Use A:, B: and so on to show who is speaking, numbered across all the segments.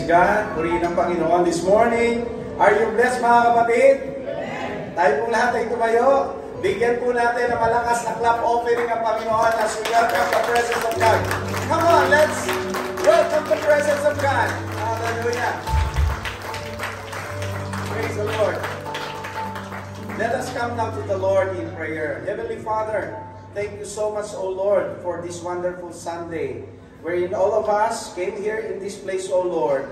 A: Praise God. Purihin ang Panginoon this morning. Are you blessed, mga kapatid? Amen. Tayo pong lahat ay tumayo. Bigyan po natin ng malakas na clap offering ang Panginoon as we welcome the presence of God. Come on, let's welcome the presence of God. Hallelujah. Praise the Lord. Let us come now to the Lord in prayer. Heavenly Father, thank you so much, O Lord, for this wonderful Sunday, wherein all of us came here in this place, O Lord,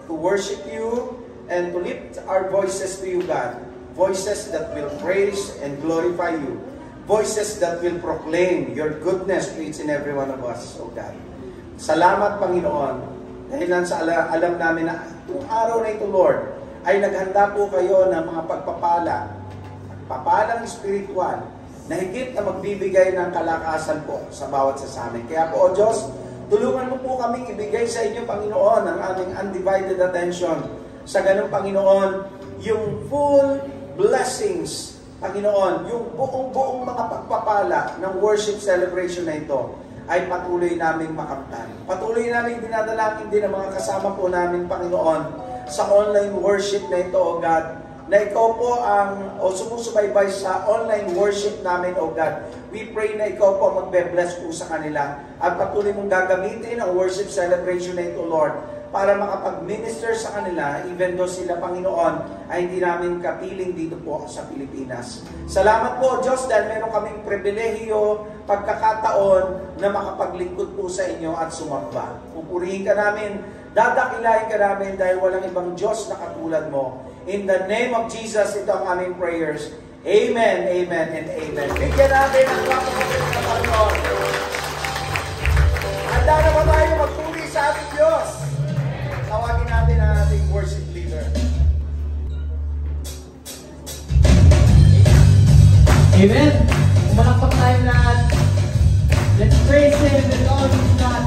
A: to worship you and to lift our voices to you, God. Voices that will praise and glorify you. Voices that will proclaim your goodness to each and every one of us, O God. Salamat, Panginoon, dahil alam namin na itong araw na ito, Lord, ay naghanda po kayo ng mga pagpapalang spiritual, na higit na magbibigay ng kalakasan po sa bawat sa amin. Kaya po, O Diyos, tulungan mo po kaming ibigay sa inyo, Panginoon, ang aming undivided attention. Sa ganun, Panginoon, yung full blessings, Panginoon, yung buong mga pagpapala ng worship celebration na ito ay patuloy naming makamtan. Patuloy naming dinadalangin din ang mga kasama po namin, Panginoon, sa online worship na ito, O God, na ikaw po sumusubaybay sa online worship namin, O God. We pray na ikaw po magbe-bless po sa kanila at patuloy mong gagamitin ang worship celebration na ito, Lord, para makapag-minister sa kanila, even though sila, Panginoon, ay hindi namin kapiling dito po sa Pilipinas. Salamat po, Diyos, dahil meron kaming pribilehiyo, pagkakataon na makapaglingkod po sa inyo at sumamba. Pupurihin ka namin, dadakilahin ka namin dahil walang ibang Diyos na katulad mo. In the name of Jesus, ito ang aming prayers. Amen, amen, and amen. Bigyan natin ang kapatid ng Panginoon. Handa na ba tayo magpuri sa ating Diyos? Tawagin natin ang ating worship leader.
B: Amen. Umalakpak tayo lahat. Let's praise Him with all He's got.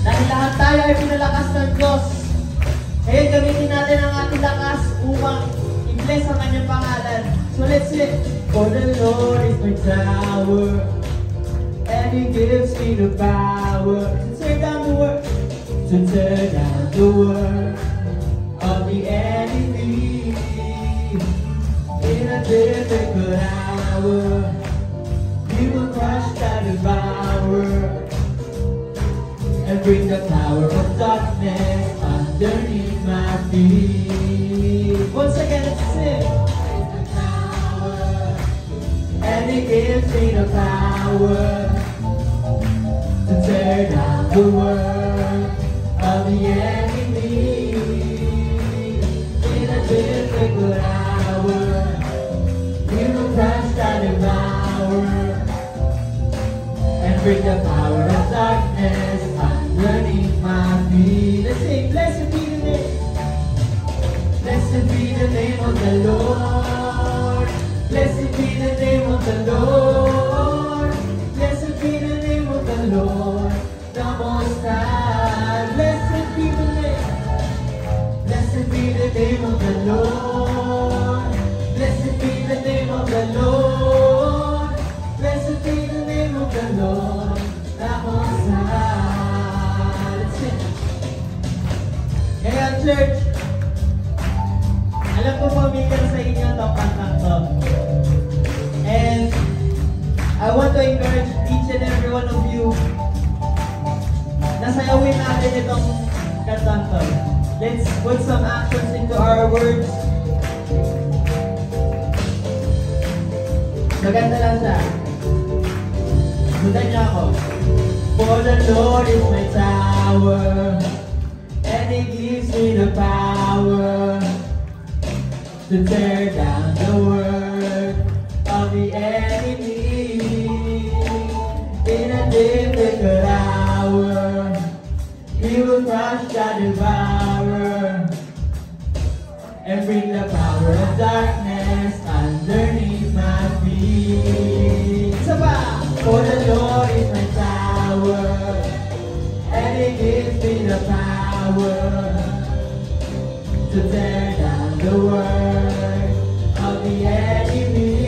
B: Dahil lahat tayo ay pinalakas ng Diyos. Kaya gamitin natin ang ating lakas upang i-bless ang kanyang pangalan. So let's sing. For the Lord is my tower, and He gives me the power to tear down the world, of the enemy. In a difficult hour, He will crush that devour, and bring the power of darkness underneath my feet. Once again, let's sing. The tower, and He gives me the power to tear down the world of the enemy. In a difficult hour, He will crush that devour, and bring the power of darkness underneath my feet. Let's sing, blessed be the name. Blessed be the name of the Lord. Blessed be the name of the Lord. Blessed be the name of the Lord, the Most High. Blessed be the name. Blessed be the name of the Lord. Blessed be the name of the Lord. Blessed be the name of the Lord, the Most High. Let's sing. Kaya church, alam ko familiar sa inyo itong kantang to. And I want to encourage each and every one of you na sayawin natin itong kantang to. Let's put some actions into our words. Maganda lang siya. Sundan niyo ako. For the Lord is my tower, and He gives me the power to tear down the work of the enemy. In a difficult hour, He will crush the devourer, and bring the power of darkness underneath my feet. For the Lord is my tower, and He gives me the power to tear down the work of the enemy.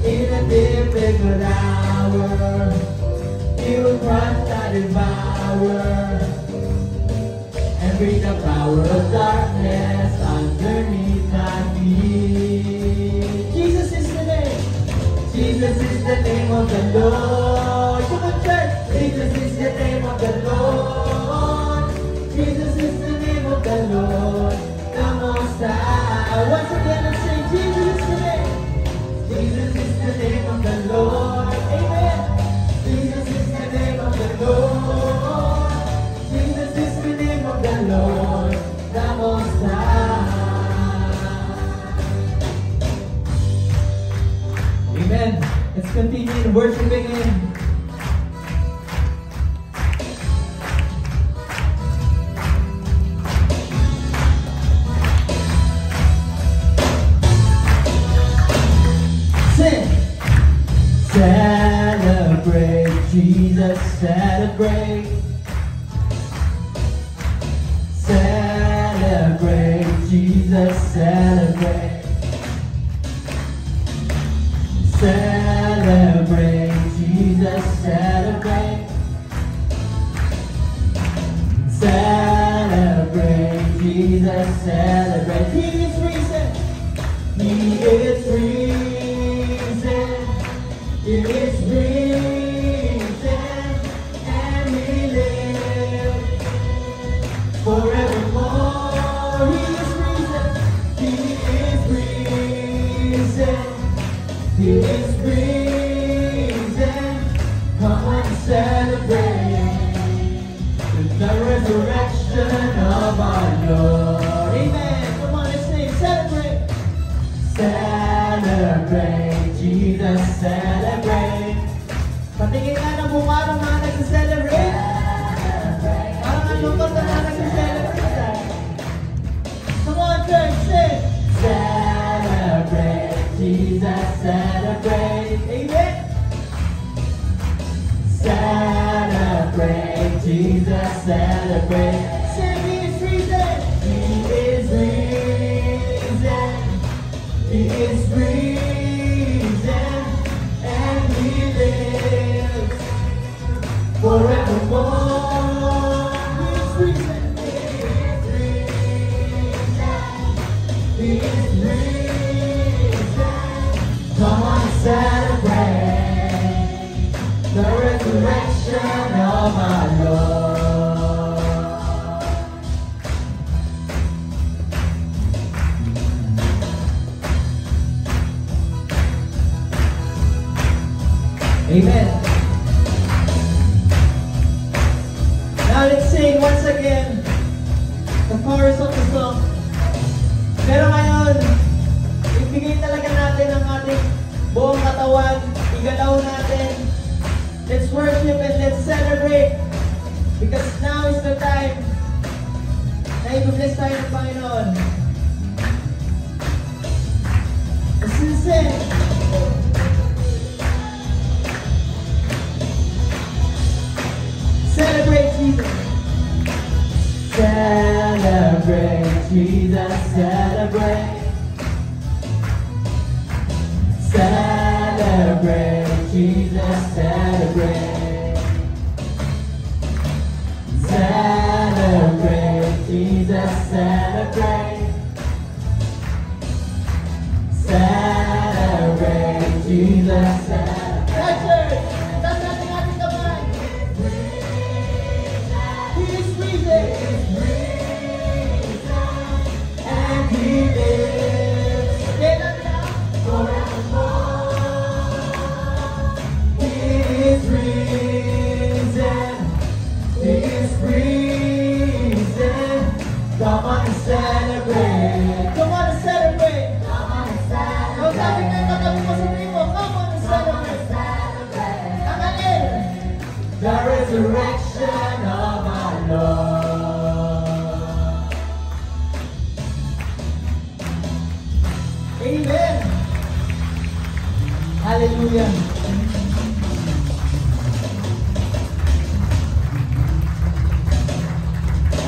B: In a difficult hour, He will crush that devour and bring the power of darkness underneath my feet. Jesus is the name. Jesus is the name of the Lord. Come on, church. Jesus is the name of the Lord. Jesus is the name of the Lord, the Most High. Once again, let's say, Jesus is the name. Jesus is the name of the Lord. Amen. Jesus is the name of the Lord. Jesus is the name of the Lord, the Most High. Amen. Let's continue worshiping Him. Celebrate, Jesus, celebrate. Celebrate, Jesus, celebrate. Celebrate, Jesus, celebrate. Celebrate, Jesus, celebrate. He is risen. He is risen. He is risen, and He lives forevermore. He is risen. He is risen. He is risen. Come on, celebrate the resurrection of our Lord. Amen. Come on, let's sing. Celebrate. Celebrate, Jesus, celebrate. Patingin nga ng mukha ng mga nag-celebrate. Parang ang lungkot na mga nag-celebrate. Come on, church, sing. Celebrate, Jesus, celebrate. Amen. Celebrate, Jesus, celebrate. Sing, He is risen. He is risen. He is risen, and He lives forevermore. He is risen. He is risen. Come on, celebrate the resurrection of our Lord. Amen. Now let's sing once again the chorus of the song. Pero ngayon, ibigay talaga natin ang ating buong katawan, igalaw natin. Let's worship and let's celebrate, because now is the time na i-bless tayo ng Panginoon. Let's sing. Celebrate Jesus. Celebrate Jesus, celebrate. Celebrate Jesus, celebrate. Celebrate Jesus, celebrate. Celebrate Jesus, celebrate. Come on and celebrate. Come on and celebrate. Come on and celebrate. Kung sabi ka ito, kami mo sabihin mo, come on and celebrate. Again. The resurrection of our Lord. Amen. Hallelujah.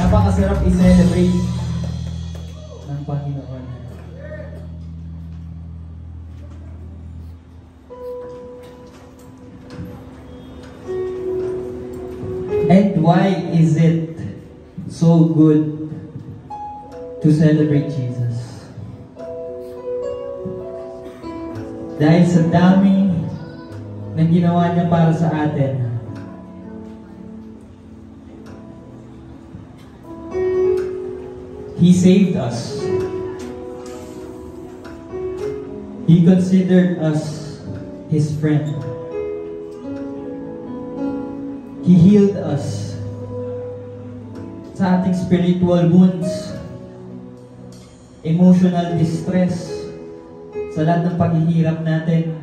B: Napakasarap i-celebrate ng Panginoon. why is it so good to celebrate Jesus? Dahil sa dami ng ginawa niya para sa atin, He saved us. He considered us His friend. He healed us sa ating spiritual wounds, emotional distress, sa lahat ng paghihirap natin.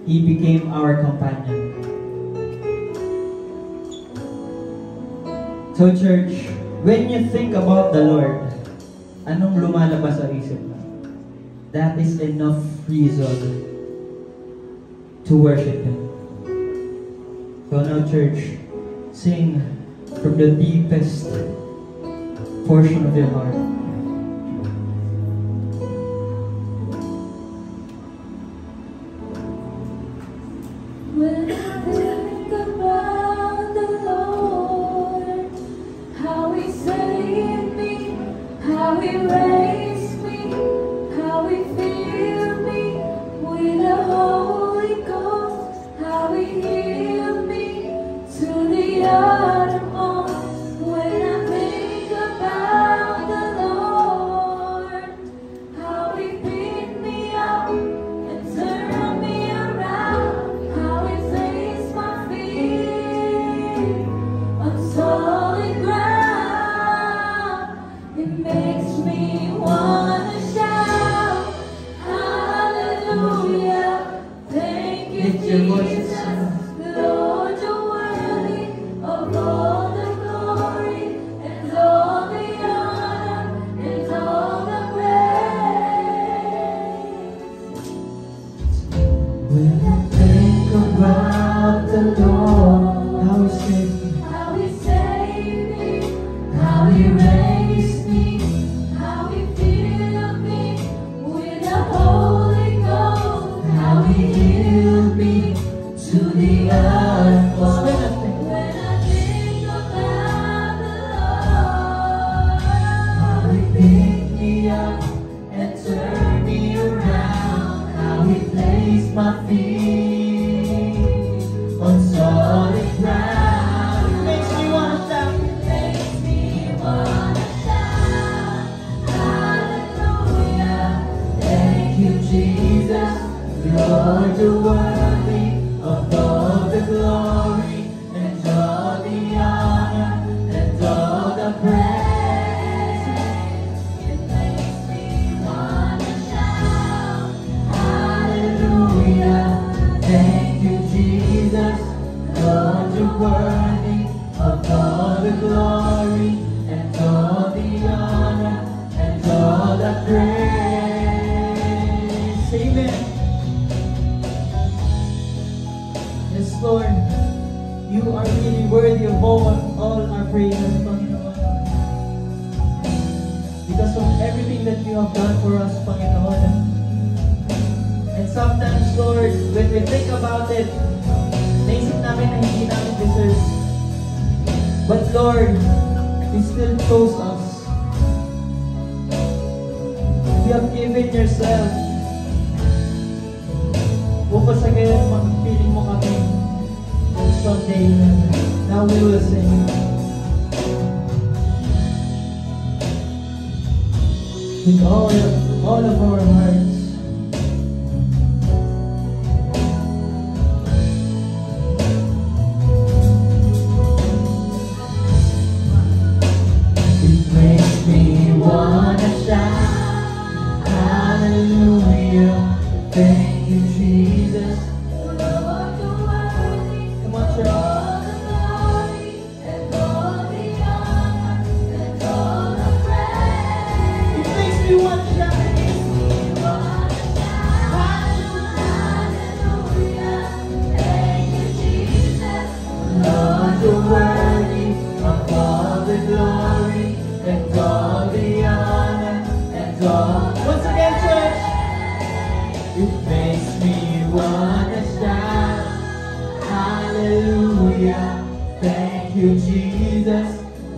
B: He became our companion. So church, when you think about the Lord, anong lumalabas sa isip mo? That is enough reason to worship Him. So now church, sing from the deepest portion of your heart.
C: When I think about the Lord, how He saved me, how He raised me, how He filled me with the Holy Ghost, how He healed me to the uttermost. When I think about the Lord, how He picked me up and turned me around, how He placed my feet on solid ground, it makes me wanna shout, hallelujah, thank you,
B: Lift your voices.
C: Jesus, Lord, you're worthy of all the glory and all the honor and all the praise.
B: When I think about the Lord, how He saved me,
C: How He saved me, how He raised me, how He filled me with the Holy Ghost, how He healed me to the uttermost. When I think about the Lord, how He picked me up and turned me around, how He placed my feet on solid ground.
B: it makes me wanna shout.
C: Makes me wanna shout, hallelujah, thank you, Jesus, Lord, you're worthy of all the glory and all the honor and all the praise. It makes me wanna shout, hallelujah, thank you, Jesus, Lord, you're worthy of all the glory and all the honor and all the praise.
B: Amen. Yes, Lord, You are really worthy of all our praises, Panginoon. Because of everything that You have done for us, Panginoon. And sometimes, Lord, when we think about it, naisip namin na hindi namin deserve. But Lord, You still chose us. You have given Yourself upang sa gayon magpiling mo kami someday. Now we will sing. With all of our hearts.
C: It makes me wanna shout, hallelujah, thank you, Jesus, Lord, you're worthy
B: Come on,
C: of
B: church.
C: all the glory and all the honor and all the praise.
B: It makes me want to shout.
C: It makes me wanna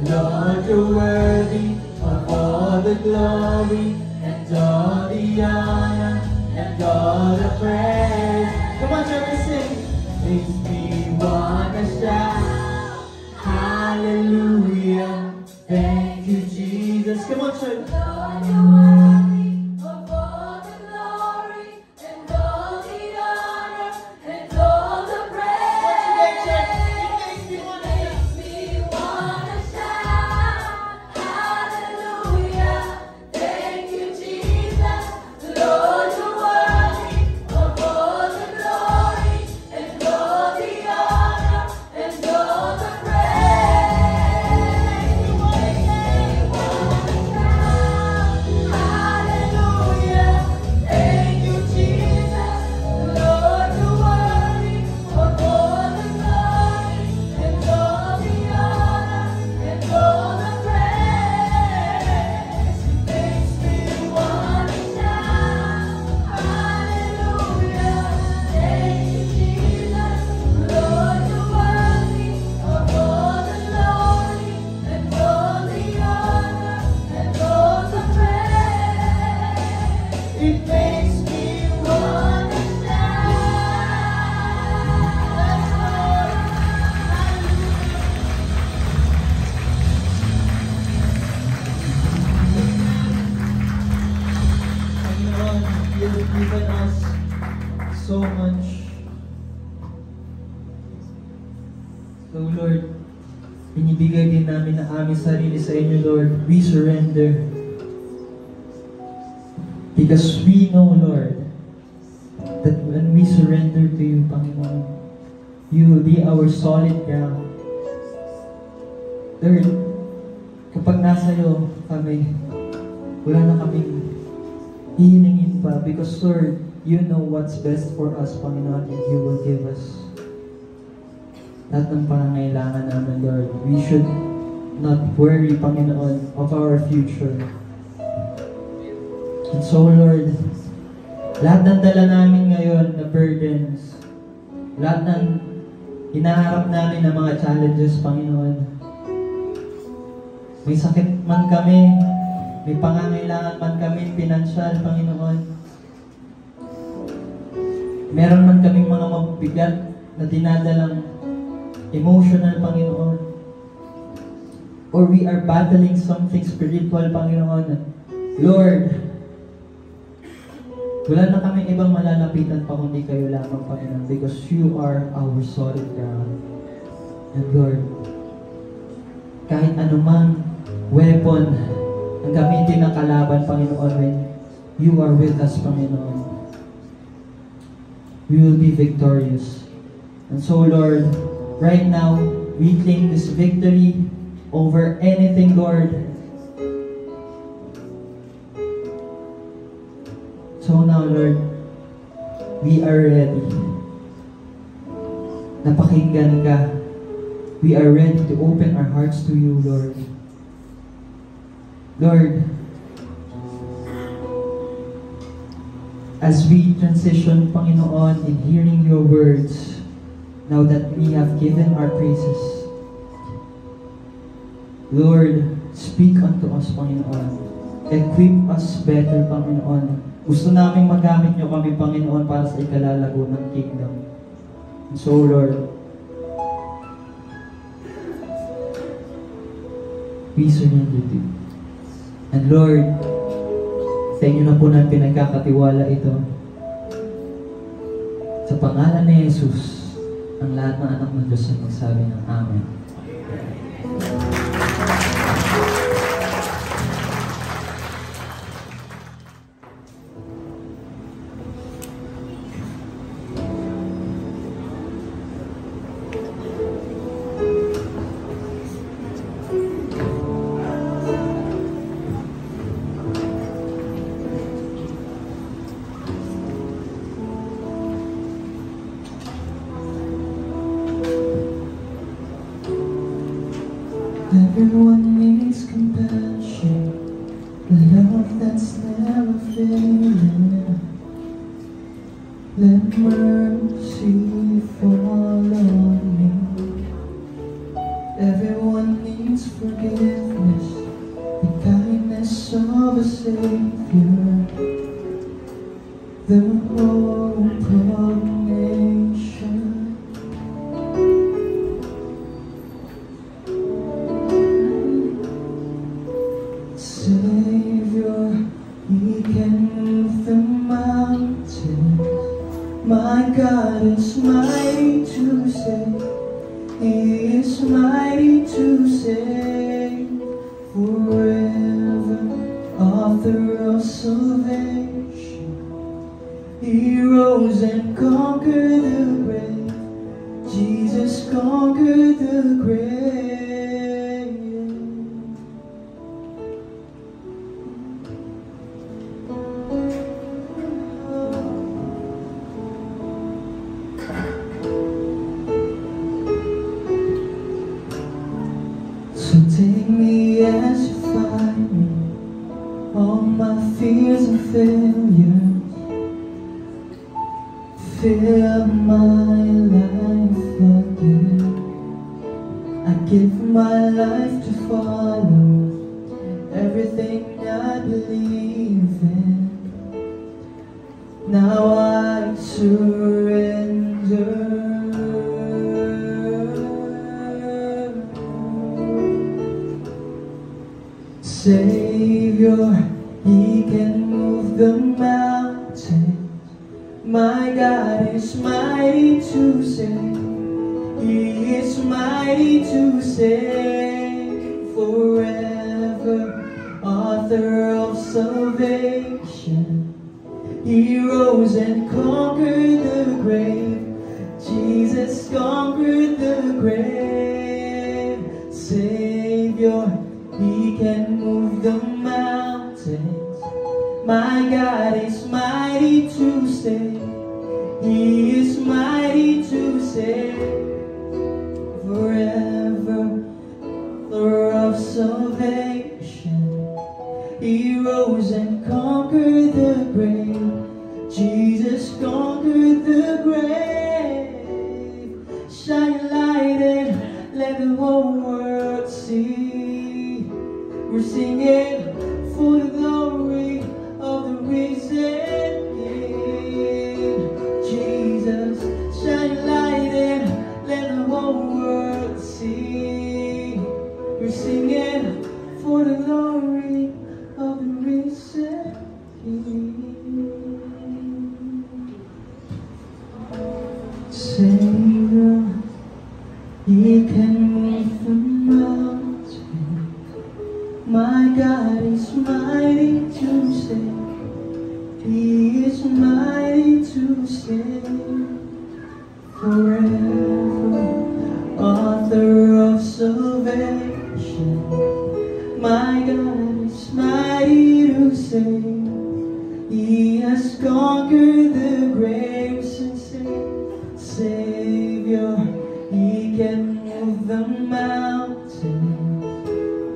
B: Lord, you're worthy of all the glory and all the honor and all the praise. Come on, church, let's sing. Makes me wanna shout, hallelujah. Thank you, Jesus. Come on, church.
C: Lord, you're worthy of all the glory and all the honor and all the praise. Makes me wanna shout, hallelujah. Thank you, Jesus. Lord, you're worthy of all the glory and all the honor and all the praise. Makes me wanna shout, hallelujah. Thank you, Jesus. Lord, you're worthy of all the glory and all the honor and all the praise. Makes me wanna shout, hallelujah. Thank you, Jesus. Lord, you're worthy of all the glory and all the honor and all the praise.
B: It makes me wanna Panginoon, you have given us so much. So Lord, binibigay din namin ang aming sarili sa inyo, Lord. We surrender. Because we know, Lord, that when we surrender to you, Panginoon, you will be our solid ground. Lord, kapag nasa iyo kami, wala na kaming hihilingin pa. Because, Lord, you know what's best for us, Panginoon, and you will give us lahat ng pangangailangan namin, Lord. We should not worry, Panginoon, of our future. And so, Lord, lahat ng dala namin ngayon na burdens, lahat ng hinaharap namin na mga challenges, Panginoon, may sakit man kami, may pangangailangan man kami, pinansyal, Panginoon, meron man kaming mga mabigat na dinadalang emotional, Panginoon, or we are battling something spiritual, Panginoon, Lord, wala na kaming ibang malalapitan pa kundi kayo lamang, Panginoon, because you are our solid ground. And Lord, kahit anumang weapon ang gamitin ng kalaban, Panginoon, when you are with us, Panginoon, we will be victorious. And so, Lord, right now, we claim this victory over anything, Lord. So now, Lord, we are ready. Napakinggan ka. We are ready to open our hearts to you, Lord. Lord, as we transition, Panginoon, in hearing your words, now that we have given our praises, Lord, speak unto us, Panginoon. Equip us better, Panginoon. Gusto namin magamit niyo kami, Panginoon, para sa ikalalago ng kingdom. And so, Lord, we surrender to you. And Lord, sa inyo na po na pinagkakatiwala ito. Sa pangalan ni Jesus, ang lahat ng anak ng Diyos ay magsabi ng Amen. Everyone needs compassion, love that's never failing. Let mercy fall on me. Everyone needs forgiveness. forgiveness, the kindness of a Savior, the hope of nation. Savior, He can move the mountains. My God is mighty to save. He is mighty to save. Forever, author of salvation. He rose and conquered the grave. Jesus conquered the grave. So take me as you find me, all my fears and failures. Fill my life again. I give my life to follow everything I believe in. Now I surrender. Savior, He can move the mountains. My God is mighty to save. He is mighty to save. Forever, author of salvation. He rose and conquered the grave. Jesus conquered the grave. Savior, He can move the mountains. My God is mighty to save. He is mighty to save. Forever, author of salvation. He rose and conquered the grave. Jesus conquered the grave. Shine your light and let the whole world see. We're singing for the glory of the risen King. Jesus, shine your light and let the whole world see. We're singing for the glory of the risen King. Savior, He can move the mountains. My God is mighty to save. He is mighty to save. Forever, author of salvation. My God is mighty to save. He has conquered the graves and sin. Savior, He can move the mountains.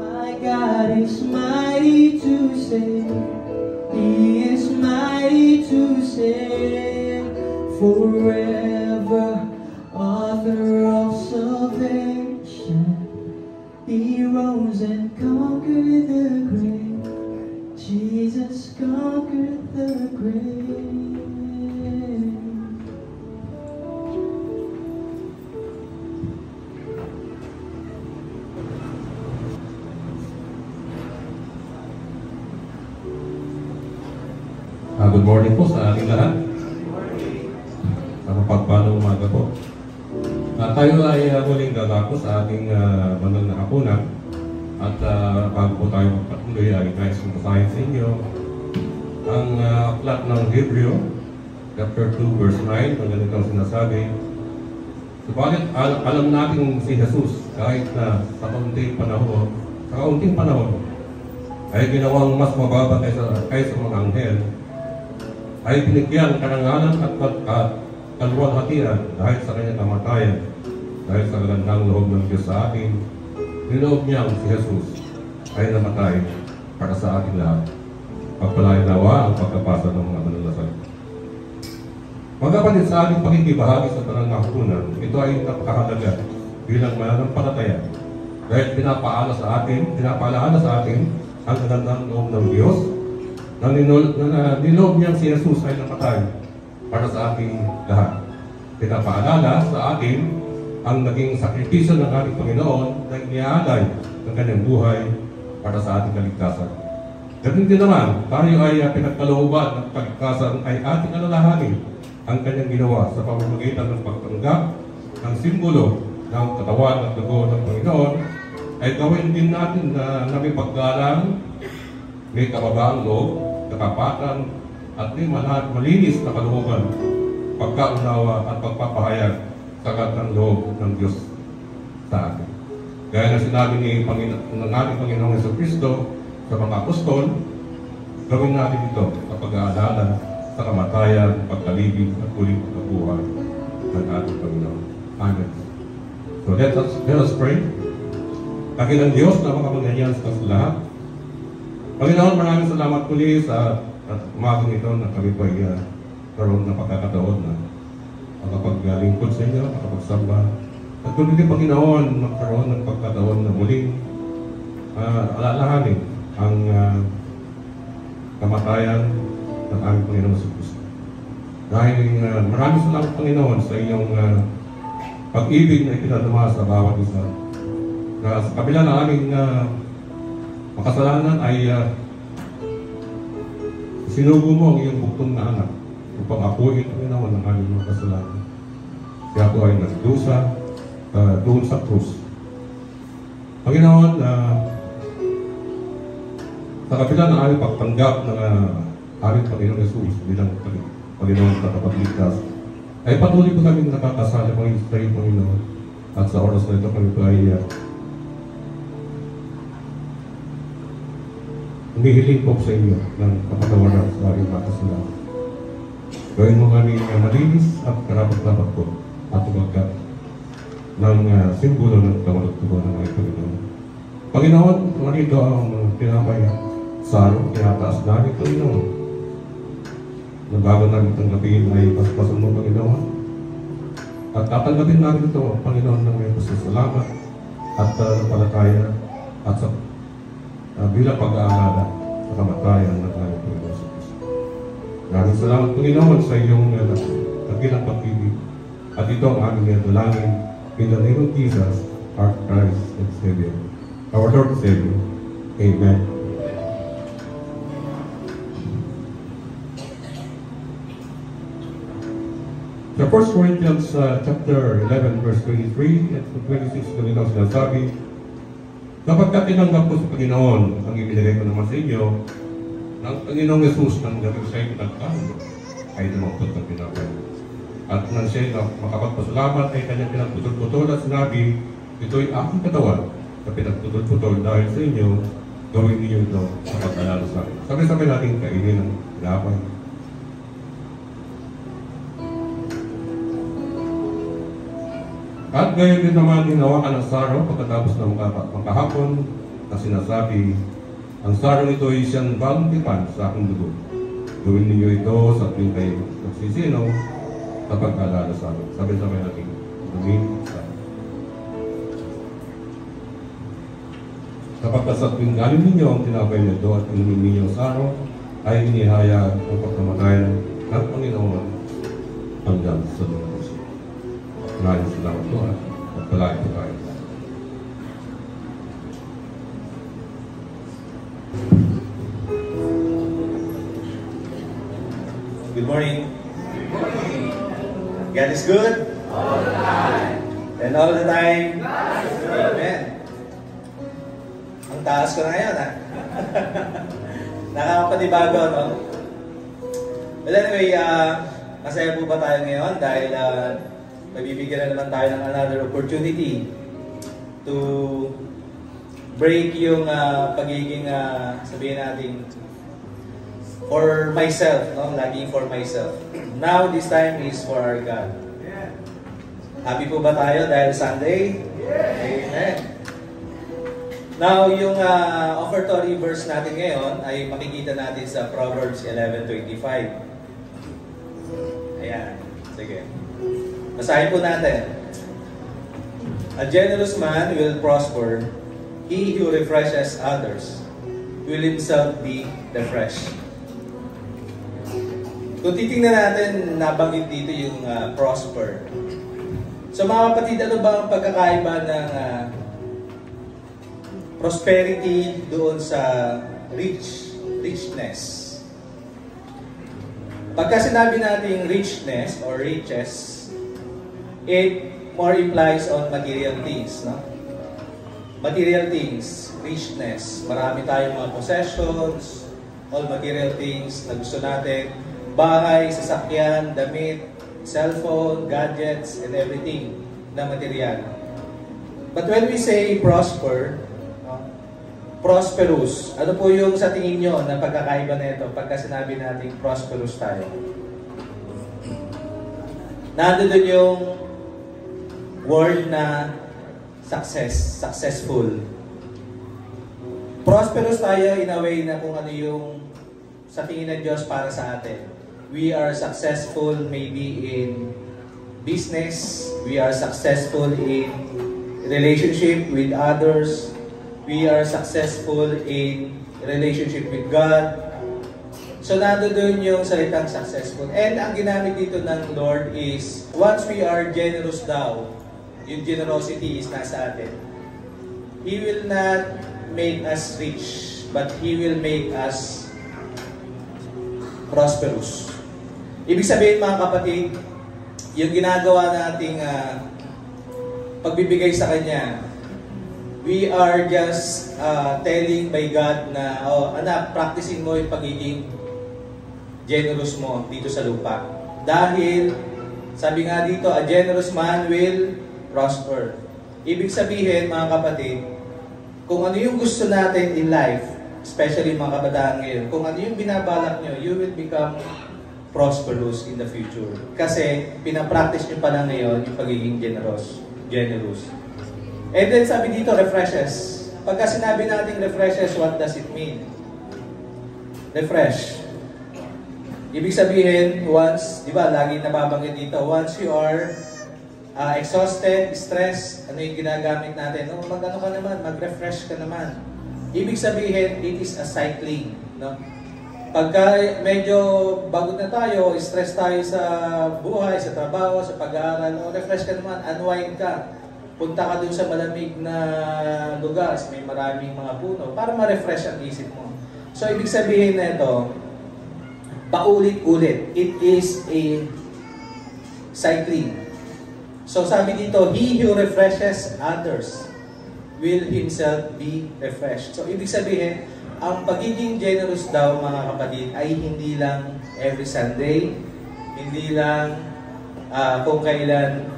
B: My God is mighty to save. He is mighty to save. Forever, author of salvation. He rose and conquered the grave. Jesus conquered the grave.
D: Good morning po sa ating lahat. Mapagpalang umaga po. Tayo ay muling gagako sa ating banal na hapunan. At bago po tayo magpatuloy ay nais kong basahin sa inyo ang aklat ng Hebreo chapter 2 verse 9. Ang ganitong sinasabi, subalit alam natin si Jesus kahit na sa kaunting panahon ay ginawang mas mababa kaysa mga anghel, ay binigyan karangalan at kaluwalhatian dahil sa kanyang kamatayan. Dahil sa gandang loob ng Diyos sa atin, niloob niyang si Jesus ay namatay para sa ating lahat. Pagpalain nawa ang pagkapasa ng mga banal na salita. Mga kapatid, sa ating pakikibahagi sa banal na hapunan, ito ay napakahalaga bilang mananampalataya Dahil pinapaalala sa atin ang kagandang loob ng Diyos na niloob niyang si Jesus ay namatay para sa ating lahat. Pinapaalala sa atin ang naging sakripisyo ng ating Panginoon na iniaalay ng kanyang buhay para sa ating kaligtasan. Ganun din naman, tayo ay pinagkalooban ng kaligtasan ay ating alalahanin ang kanyang ginawa sa pamamagitan ng pagtanggap ng simbolo ng katawan at dugo ng Panginoon, ay gawin din natin na may paggalang, may kababaang loob, katapatan, at may malinis na kalooban, pagkaunawa at pagpapahayag sa kagandang loob ng Diyos sa atin. Gaya na sinabi ng ating Panginoong Jesucristo sa mga apostol, gawin natin ito sa pag-aalala sa kamatayan, pagkalibing at muling pagkabuhay ng ating Panginoon. Amen. So let us pray. Dakilang Diyos na makapangyarihan sa lahat. Panginoon, maraming salamat muli sa umagang ito na kami po ay karoon ng pagkakataon na makapaglingkod sa inyo, makapagsamba. At kung hindi Panginoon, magkaroon ng pagkataon na muling alalahanin ang kamatayan ng aming Panginoon sa Kristo. Dahil maraming salamat Panginoon sa iyong pag-ibig na ipinadama sa bawat isa. Na sa kabila ng aming makasalanan ay sinugo mo ang iyong buktong na anak upang apuin Panginoon ng aming mga kasalanan. Siya po ay nagdusa doon sa krus. Panginoon, sa kabila ng aming pagtanggap ng aming Panginoon Jesus bilang Panginoon na kapagligtas, ay patuloy po kami nakakasala sa iyo, Panginoon. At sa oras na ito kami po ay humihiling po sa inyo ng kapatawaran sa aming makasalanan. Gawin mo kami malinis at karapat-dapat po at tumagkat ng simbolo ng kawalag-tubo ng aming Panginoon. Panginoon, marito ang tinapay saro, tinataas namin, Panginoon. Na bago namin tanggapin ay paspasan mo, Panginoon. At tatanggapin namin ito, Panginoon, ng may pasasalamat at napalataya at sa bilang pag-aalala sa kamatayan ng aming Panginoon sa Kristo. Maraming salamat, Panginoon, sa iyong dakilang pag-ibig. At ito ang aming dalangin in the name of Jesus, our Christ and Savior, our Lord and Savior. Amen. Sa 1 Corinthians chapter 11 verse 23 at 26 kanina sinasabi, kapag tinanggap ko sa Panginoon ang ibinigay ko naman sa inyo, ng Panginoong Jesus nang gawin sa inyo nagkano, ay dumangkot ng pinapay. At nang siya na makapagpasalamat ay kanyang pinagputol-putol at sinabi, ito'y aking katawan na pinagputol-putol dahil sa inyo, gawin niyo ito sa pag-alala sa akin. Sabay-sabay natin kainin ng pinapay. At gayon din naman hinawakan ng saro pagkatapos ng makahapon na sinasabi, ang saro nito ay siyang bagong tipan sa aking dugo. Gawin ninyo ito sa tuwing kayo nagsisino sa pag-alala sa akin. Sabay-sabay natin gawin sa akin. Kapag sa tuwing galing ninyo ang tinapay nito at inumin ninyo ang saro, ay inihayag ang pagkamatayan ng Panginoon hanggang sa dulo. Maraming salamat po at palagi po tayo.
A: Good morning. God is good? All the time. And all the time? Amen. Ang taas ko na ngayon, ha? Nakakapanibago, no? Well, anyway, masaya po ba tayo ngayon? Dahil mabibigyan na naman tayo ng another opportunity to break yung pagiging, sabihin natin, for myself, no? Laging for myself. Now, this time is for our God. Happy po ba tayo dahil Sunday? Amen. Now, yung offertory verse natin ngayon ay makikita natin sa Proverbs 11:25. Ayan. Sige. Basahin po natin.
E: A generous man will prosper. He who refreshes others will himself be refreshed. Kung titingnan natin, nabanggit dito yung prosper. So mga kapatid, ano ba ang pagkakaiba ng prosperity doon sa richness? Pagka sinabi natin richness or riches, it more implies on material things, no? Material things, richness. Marami tayong mga possessions, all material things na gusto natin. Bahay, sasakyan, damit, cellphone, gadgets, and everything na material. But when we say prosper, prosperous, ano po yung sa tingin nyo na pagkakaiba na ito pagka sinabi natin prosperous tayo? Nandun yung word na successful. Prosperous tayo in a way na kung ano yung sa tingin ng Diyos para sa atin. We are successful maybe in business, we are successful in relationship with others, we are successful in relationship with God. So nandoon yung salitang successful. And ang ginamit dito ng Lord is, once we are generous daw, yung generosity is nasa atin. He will not make us rich, but He will make us prosperous. Ibig sabihin mga kapatid, yung ginagawa nating pagbibigay sa Kanya, we are just telling by God na, oh anak, practicing mo yung pagiging generous mo dito sa lupa. Dahil, sabi nga dito, a generous man will prosper. Ibig sabihin mga kapatid, kung ano yung gusto natin in life, especially mga kabataan ngayon, kung ano yung binabalak nyo, you will become prosperous in the future. Kasi pinapractice nyo pa lang ngayon yung pagiging generous. And then sabi dito, refreshes. Pagka sinabi natin refreshes, what does it mean? Refresh. Ibig sabihin, once, di ba, lagi nababanggit dito, once you are exhausted, stressed, ano yung ginagamit natin? No, mag-ano ka naman, mag-refresh ka naman. Ibig sabihin, it is a cycling. No? Pagka medyo bagod na tayo, stress tayo sa buhay, sa trabaho, sa pag-aaral, no, refresh ka naman, unwind ka. Punta ka dun sa malamig na lugar, may maraming mga puno, para ma-refresh ang isip mo. So, ibig sabihin na ito, paulit-ulit. It is a cycling. So, sabi dito, he who refreshes others will himself be refreshed. So, ibig sabihin, ang pagiging generous daw, mga kapatid, ay hindi lang every Sunday, hindi lang kung kailan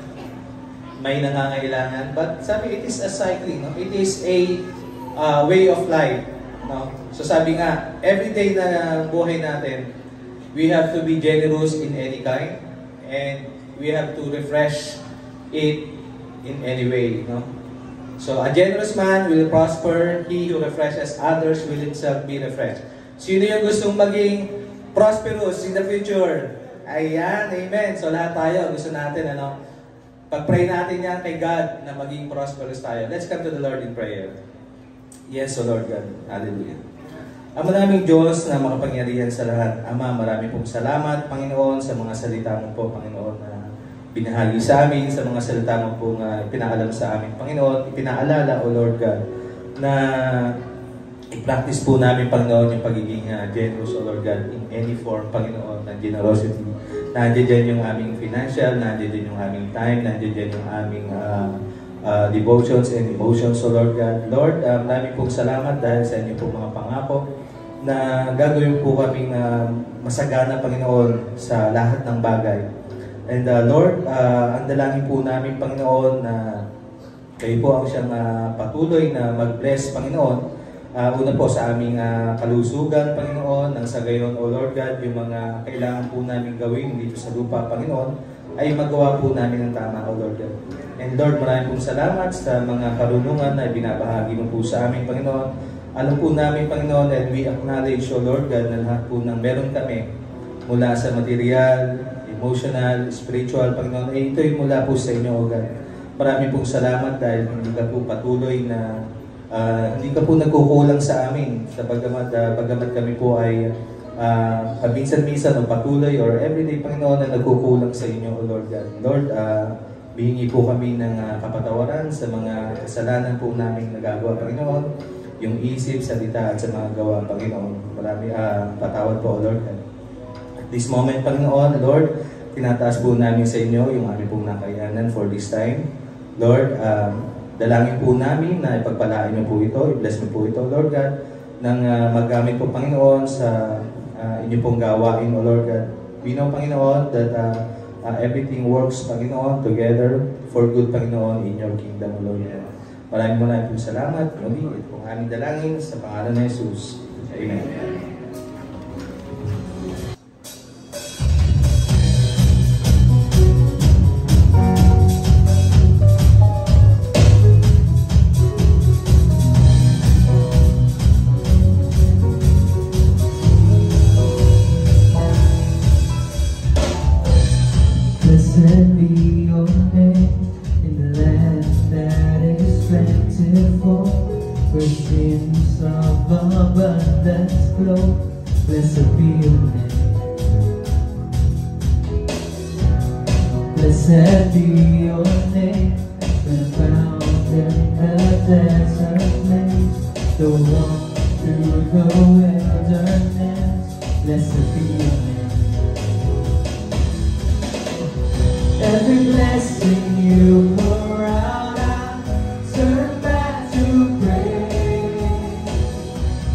E: may nangangailangan, but sabi, it is a cycling, no? It is a way of life. No? So sabi nga, every day na buhay natin, we have to be generous in any kind, and we have to refresh it in any way. No? So, a generous man will prosper. He who refreshes others will himself be refreshed. Sino yung gustong maging prosperous in the future? Ayan, amen. So, lahat tayo, gusto natin, ano, pag-pray natin yan kay God na maging prosperous tayo. Let's come to the Lord in prayer. Yes, O Lord God. Hallelujah. Ama naming Diyos na makapangyarihan sa lahat. Ama, marami pong salamat, Panginoon, sa mga salita mo po, Panginoon, na binahagi sa amin, sa mga salita mo pong pinaalam sa amin. Panginoon, ipinaalala, O Lord God, na i-practice po namin, Panginoon, yung pagiging generous, O Lord God, in any form, Panginoon, ng generosity. Nandiyan dyan yung aming financial, nandiyan dyan yung aming time, nandiyan dyan yung aming devotions and emotions, O Lord God. Lord, marami pong salamat dahil sa inyo pong mga pangako na gagawin po kaming masagana, Panginoon, sa lahat ng bagay. And Lord, ang dalangin po namin, Panginoon, na kayo po ang siyang patuloy na mag-bless, Panginoon. Una po sa aming kalusugan, Panginoon, nang sa gayon, O Lord God, yung mga kailangan po namin gawin dito sa lupa, Panginoon, ay magawa po namin ng tama, O Lord God. And Lord, maraming pong salamat sa mga karunungan na binabahagi mo po sa amin, Panginoon. Alam po namin, Panginoon, and we acknowledge, O Lord God, na lahat po ng meron kami mula sa material, emotional, spiritual, Panginoon, ito'y mula po sa inyo, O God. Marami pong salamat dahil hindi ka po patuloy na hindi ka po nagkukulang sa amin. Bagamat kami po ay minsan-minsan o patuloy or everyday, Panginoon, na nagkukulang sa inyo, O Lord God. Lord, bihingi po kami ng kapatawaran sa mga kasalanan po namin nagagawa, Panginoon. Yung isip, salita at sa mga gawa, Panginoon. Marami patawad po, O Lord God. At this moment, Panginoon, Lord, tinataas po namin sa inyo yung aming pong nakayanan for this time. Lord, dalangin po namin na ipagpalain niyo po ito, i-bless niyo po ito, Lord God, nang magamit po, Panginoon, sa inyo pong gawain, O Lord God. We know, Panginoon, that everything works, Panginoon, together for good, Panginoon, in your kingdom, O Lord God. Maraming po salamat. Muli, ito pong aming dalangin sa pangalan ni Jesus. Amen.
B: Blessed be your name in the land that is plentiful, where streams of abundance flow. Blessed be your name. Blessed be your name, when found in the desert place, the one through the wilderness. Blessed be your name. Every blessing you pour out, I turn back to praise.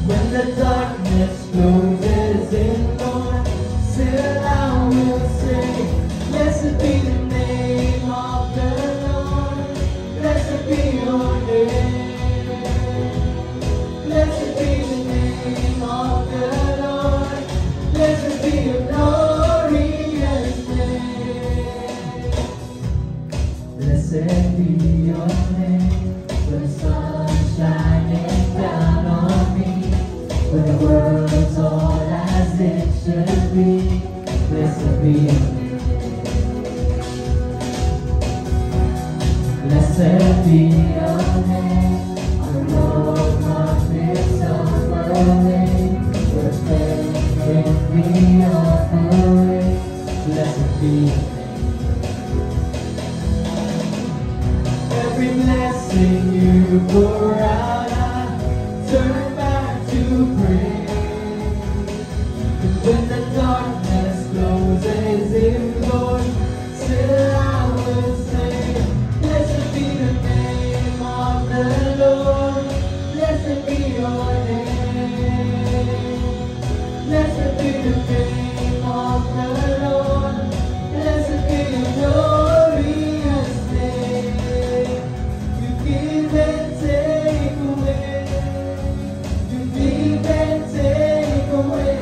B: When the darkness closes in, Lord, still I will say, blessed be the name of the Lord. Blessed be your name. Blessed be the name of the Lord. Blessed be your glorious name. Blessed be your name, when the sun shining down on me, when the world's all as it should be. Blessed be your name. Blessed be your name, our Lord, prophets of the way, where faith can be offering. Blessed be your name. Every blessing you pour out, I turn back to praise. And when the darkness closes in, Lord, still I will say, blessed be the name of the Lord. Blessed be your name. Blessed be the name of the Lord. Blessed be your glorious name. You give and take away. You give and take away.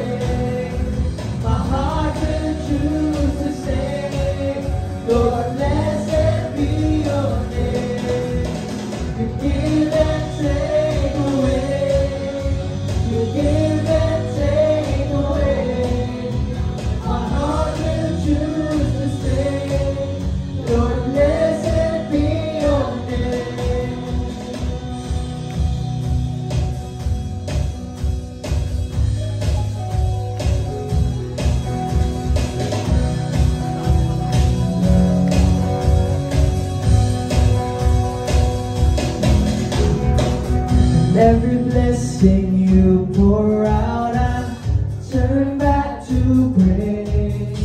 B: My heart will choose to say, Lord, blessed be your name. You give and take away. You give and take away. My heart will choose to say, Lord, blessed be your name. And every blessing you pour out, I turn back to praise.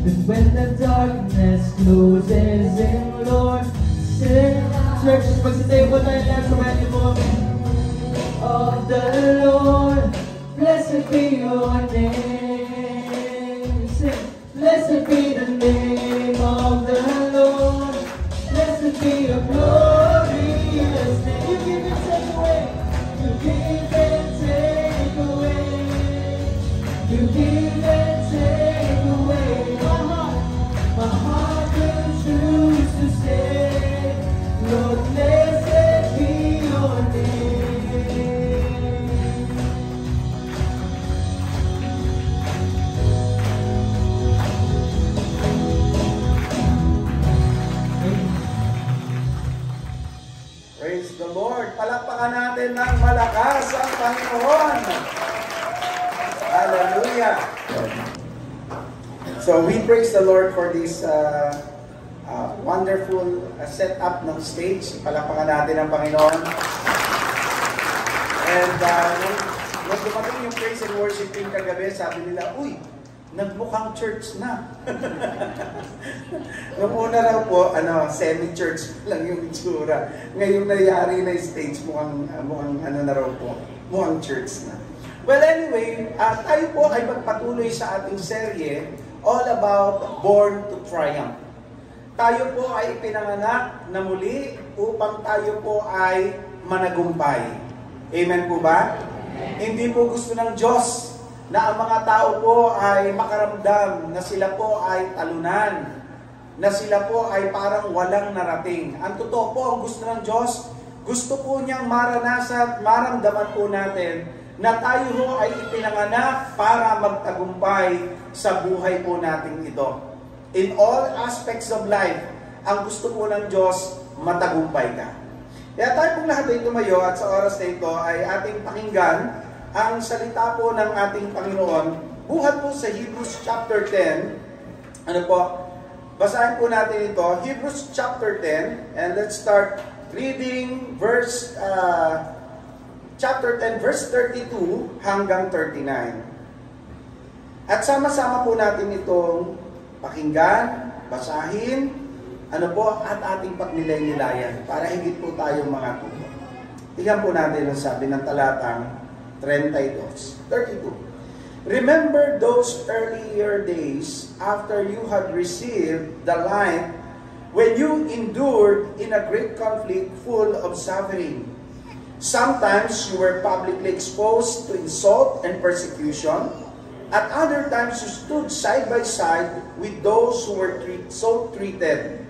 B: And when the darkness closes in, Lord, sing. Church, magsitay po tayo lahat sa mga moment of the Lord. Blessed be your name. Sing. Blessed be the name of the Lord. Blessed be your glorious name. You give and take away. You give and take away. You give and take away. My heart will choose to say, Lord, blessed be your name.
A: natin ng malakas ang Panginoon. Hallelujah. So we praise the Lord for this wonderful setup ng stage. Palakpakan natin ang Panginoon. And nung dumating yung praise and worship team kagabi, sabi nila, uy, nagmukhang church na. Nung una raw po, semi-church lang yung itsura. Ngayong nangyari na yung stage, mukhang na raw po, mukhang church na. Well, anyway, tayo po ay magpatuloy sa ating serye all about Born to Triumph. Tayo po ay ipinanganak na muli upang tayo po ay managumpay. Amen po ba? Hindi po gusto ng Diyos na ang mga tao po ay makaramdam na sila po ay talunan, na sila po ay parang walang narating. Ang totoo po, ang gusto ng Diyos, gusto po niyang maranasan, maramdaman po natin na tayo po ay ipinanganak para magtagumpay sa buhay po natin ito. In all aspects of life, ang gusto po ng Diyos, matagumpay ka. Kaya tayo pong lahat ay tumayo at sa oras na ito ay ating pakinggan ang salita po ng ating Panginoon. Buhat po sa Hebrews chapter 10. Ano po? Basahin po natin ito. Hebrews chapter 10. And let's start reading chapter 10 verse 32 hanggang 39. At sama-sama po natin itong pakinggan, basahin, at ating pagnilay-nilayan para higit po tayong mga tuto. Tingnan po natin ang sabi ng talatang 32. Remember those earlier days after you had received the light, when you endured in a great conflict full of suffering. Sometimes you were publicly exposed to insult and persecution. At other times you stood side by side with those who were so treated.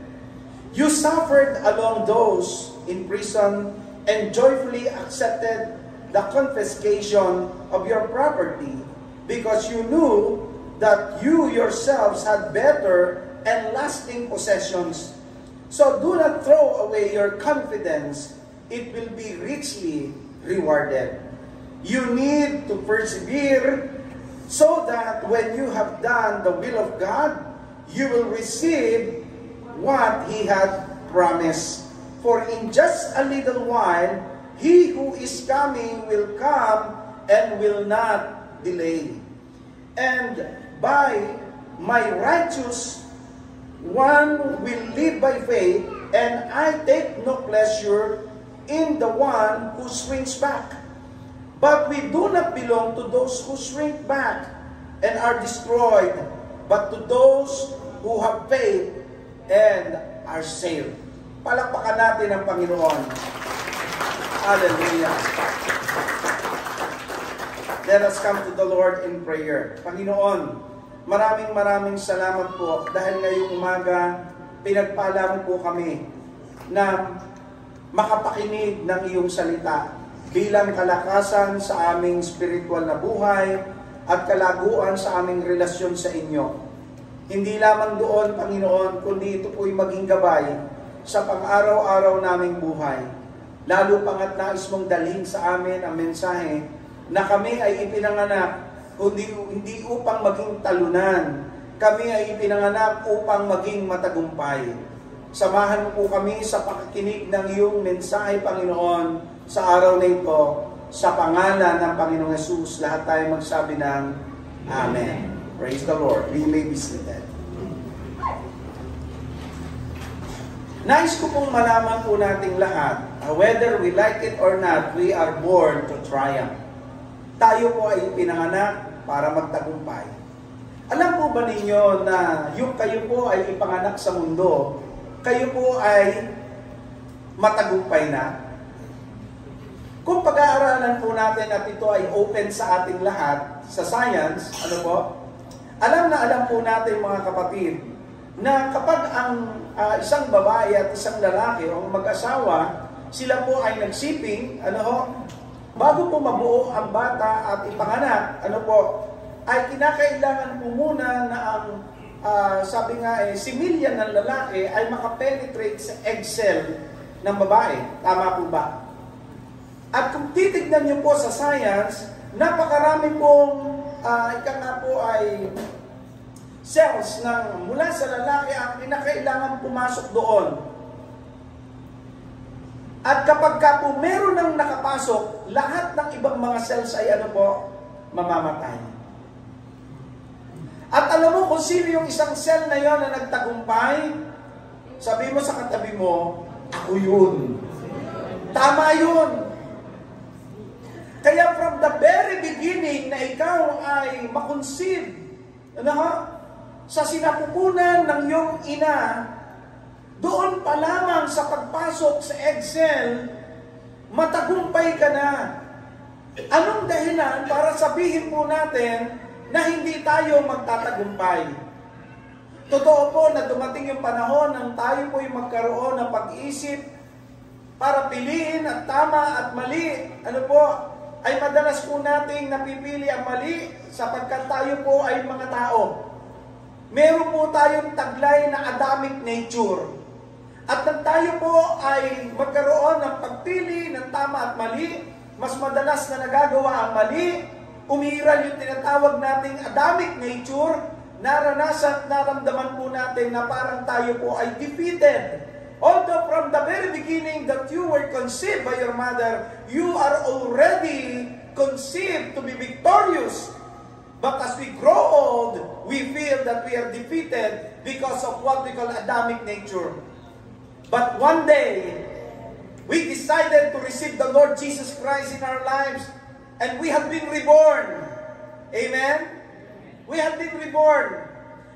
A: You suffered along those in prison and joyfully accepted the confiscation of your property because you knew that you yourselves had better and lasting possessions. So do not throw away your confidence. It will be richly rewarded. You need to persevere so that when you have done the will of God, you will receive what He had promised. For in just a little while, He who is coming will come and will not delay. And by my righteous one will live by faith, and I take no pleasure in the one who shrinks back. But we do not belong to those who shrink back and are destroyed, but to those who have faith and are saved. Palakpakan natin ang Panginoon. Hallelujah. Let us come to the Lord in prayer. Panginoon, maraming salamat po dahil ngayong umaga, pinagpala mo po kami na makapakinig ng iyong salita bilang kalakasan sa aming spiritual na buhay at kalaguan sa aming relasyon sa inyo. Hindi lamang doon, Panginoon, kundi ito po'y maging gabay sa pang-araw-araw naming buhay. Lalo pangat nais mong dalhin sa amin ang mensahe na kami ay ipinanganak hindi upang maging talunan. Kami ay ipinanganak upang maging matagumpay. Samahan mo po kami sa pakikinig ng iyong mensahe, Panginoon, sa araw na ito, sa pangalan ng Panginoong Hesus. Lahat tayo magsabi ng Amen. Praise the Lord. We may be seated. Nais ko pong malaman po nating lahat, whether we like it or not, we are born to triumph. Tayo po ay pinanganak para magtagumpay. Alam po ba ninyo na yung kayo po ay ipanganak sa mundo, kayo po ay matagumpay na? Kung pag-aaralan po natin at ito ay open sa ating lahat, sa science, alam po natin mga kapatid, na kapag ang isang babae at isang lalaki o mag-asawa, sila po ay nagsiping, bago po mabuo ang bata at ipanganak, ay kinakailangan po muna na ang, similya ng lalaki ay makapenetrate sa egg cell ng babae. Tama po ba? At kung titignan niyo po sa science, napakarami pong, ika nga po ay cells ng mula sa lalaki ang kinakailangan pumasok doon. At kapag ka po meron ng nakapasok, lahat ng ibang mga cells ay ano po, mamamatay. At alam mo kung sino yung isang cell na yon na nagtagumpay? Sabi mo sa katabi mo, ako yun. Tama yun. Kaya from the very beginning na ikaw ay makonceive, sa sinapupunan ng iyong ina, doon pa lamang sa pagpasok sa egg cell, matagumpay ka na. Anong dahilan para sabihin po natin na hindi tayo magtatagumpay? Totoo po na dumating yung panahon nang tayo po yung magkaroon ng pag-iisip para piliin at tama at mali. Ano po, ay madalas po nating napipili ang mali sapagkat tayo po ay mga tao. Meron po tayong taglay na Adamic nature. At nang tayo po ay magkaroon ng pagpili ng tama at mali, mas madalas na nagagawa ang mali, umiiral yung tinatawag nating Adamic nature, naranasan at naramdaman po natin na parang tayo po ay defeated. Although from the very beginning that you were conceived by your mother, you are already conceived to be victorious. But as we grow old, we feel that we are defeated because of what we call Adamic nature. But one day, we decided to receive the Lord Jesus Christ in our lives, and we have been reborn. Amen? We have been reborn.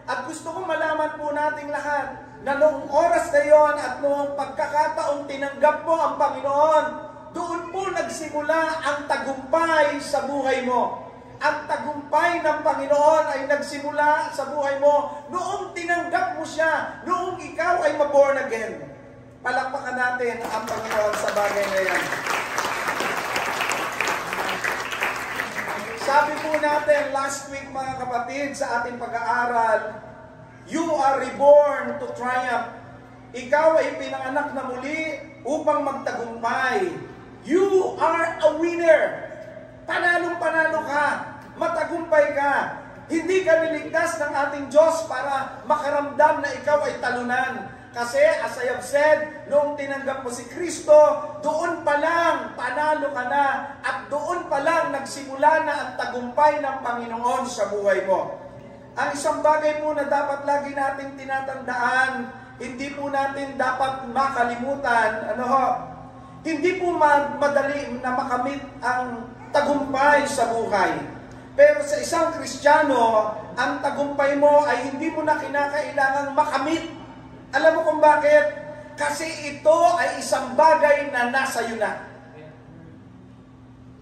A: At gusto kong malaman po nating lahat na noong oras na yon at noong pagkakataong tinanggap mo ang Panginoon, doon po nagsimula ang tagumpay sa buhay mo. Ang tagumpay ng Panginoon ay nagsimula sa buhay mo noong tinanggap mo siya, noong ikaw ay maborn again. Palakpakan natin ang Panginoon sa bagay na yan. Sabi po natin last week mga kapatid sa ating pag-aaral, you are reborn to triumph. Ikaw ay pinanganak na muli upang magtagumpay. You are a winner. Panalong-panalo ka. Matagumpay ka. Hindi ka niligtas ng ating Diyos para makaramdam na ikaw ay talunan. Kasi as I have said, noong tinanggap mo si Kristo, doon pa lang panalo ka na at doon pa lang nagsimula na ang tagumpay ng Panginoon sa buhay mo. Ang isang bagay po na dapat lagi nating tinatandaan, hindi po natin dapat makalimutan, hindi po madali na makamit ang tagumpay sa buhay. Pero sa isang Kristiyano, ang tagumpay mo ay hindi mo na kinakailangang makamit. Alam mo kung bakit? Kasi ito ay isang bagay na nasa iyo na.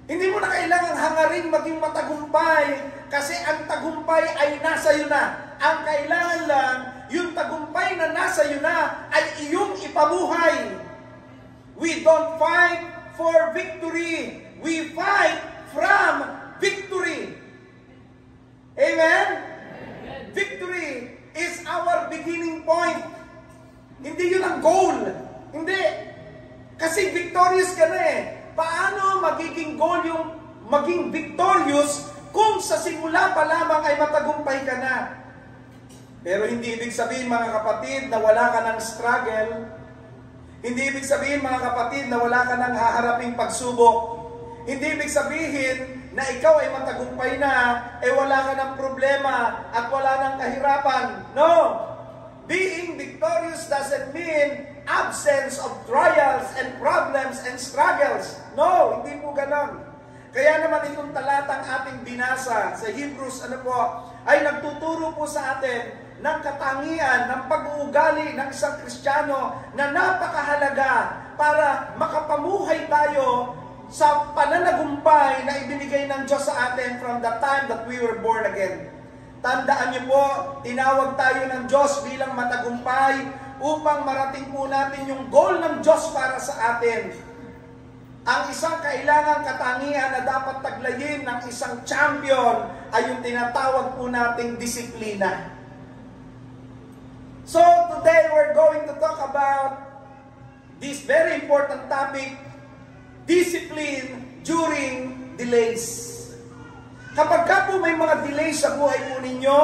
A: Hindi mo na kailangang hangarin maging matagumpay kasi ang tagumpay ay nasa iyo na. Ang kailangan lang, yung tagumpay na nasa iyo na ay iyong ipamuhay. We don't fight for victory. We fight from victory. Amen? Victory is our beginning point. Hindi yun ang goal. Hindi. Kasi victorious ka na eh. Paano magiging goal yung maging victorious kung sa simula pa lamang ay matagumpay ka na? Pero hindi ibig sabihin mga kapatid na wala ka ng struggle. Hindi ibig sabihin mga kapatid na wala ka ng haharaping pagsubok. Hindi ibig sabihin na ikaw ay matagumpay na, wala ka ng problema at wala ng kahirapan. No! Being victorious doesn't mean absence of trials and problems and struggles. No, hindi po ganon. Kaya naman itong talatang ating binasa sa Hebrews, ay nagtuturo po sa atin ng katangian, ng pag-uugali ng isang Kristiyano na napakahalaga para makapamuhay tayo sa pananagumpay na ibinigay ng Diyos sa atin from the time that we were born again. Tandaan niyo po, tinawag tayo ng Diyos bilang matagumpay upang marating po natin yung goal ng Diyos para sa atin. Ang isang kailangang katangian na dapat taglayin ng isang champion ay yung tinatawag po nating disiplina. So today we're going to talk about this very important topic, discipline during delays. Kapag ka po may mga delays sa buhay po ninyo,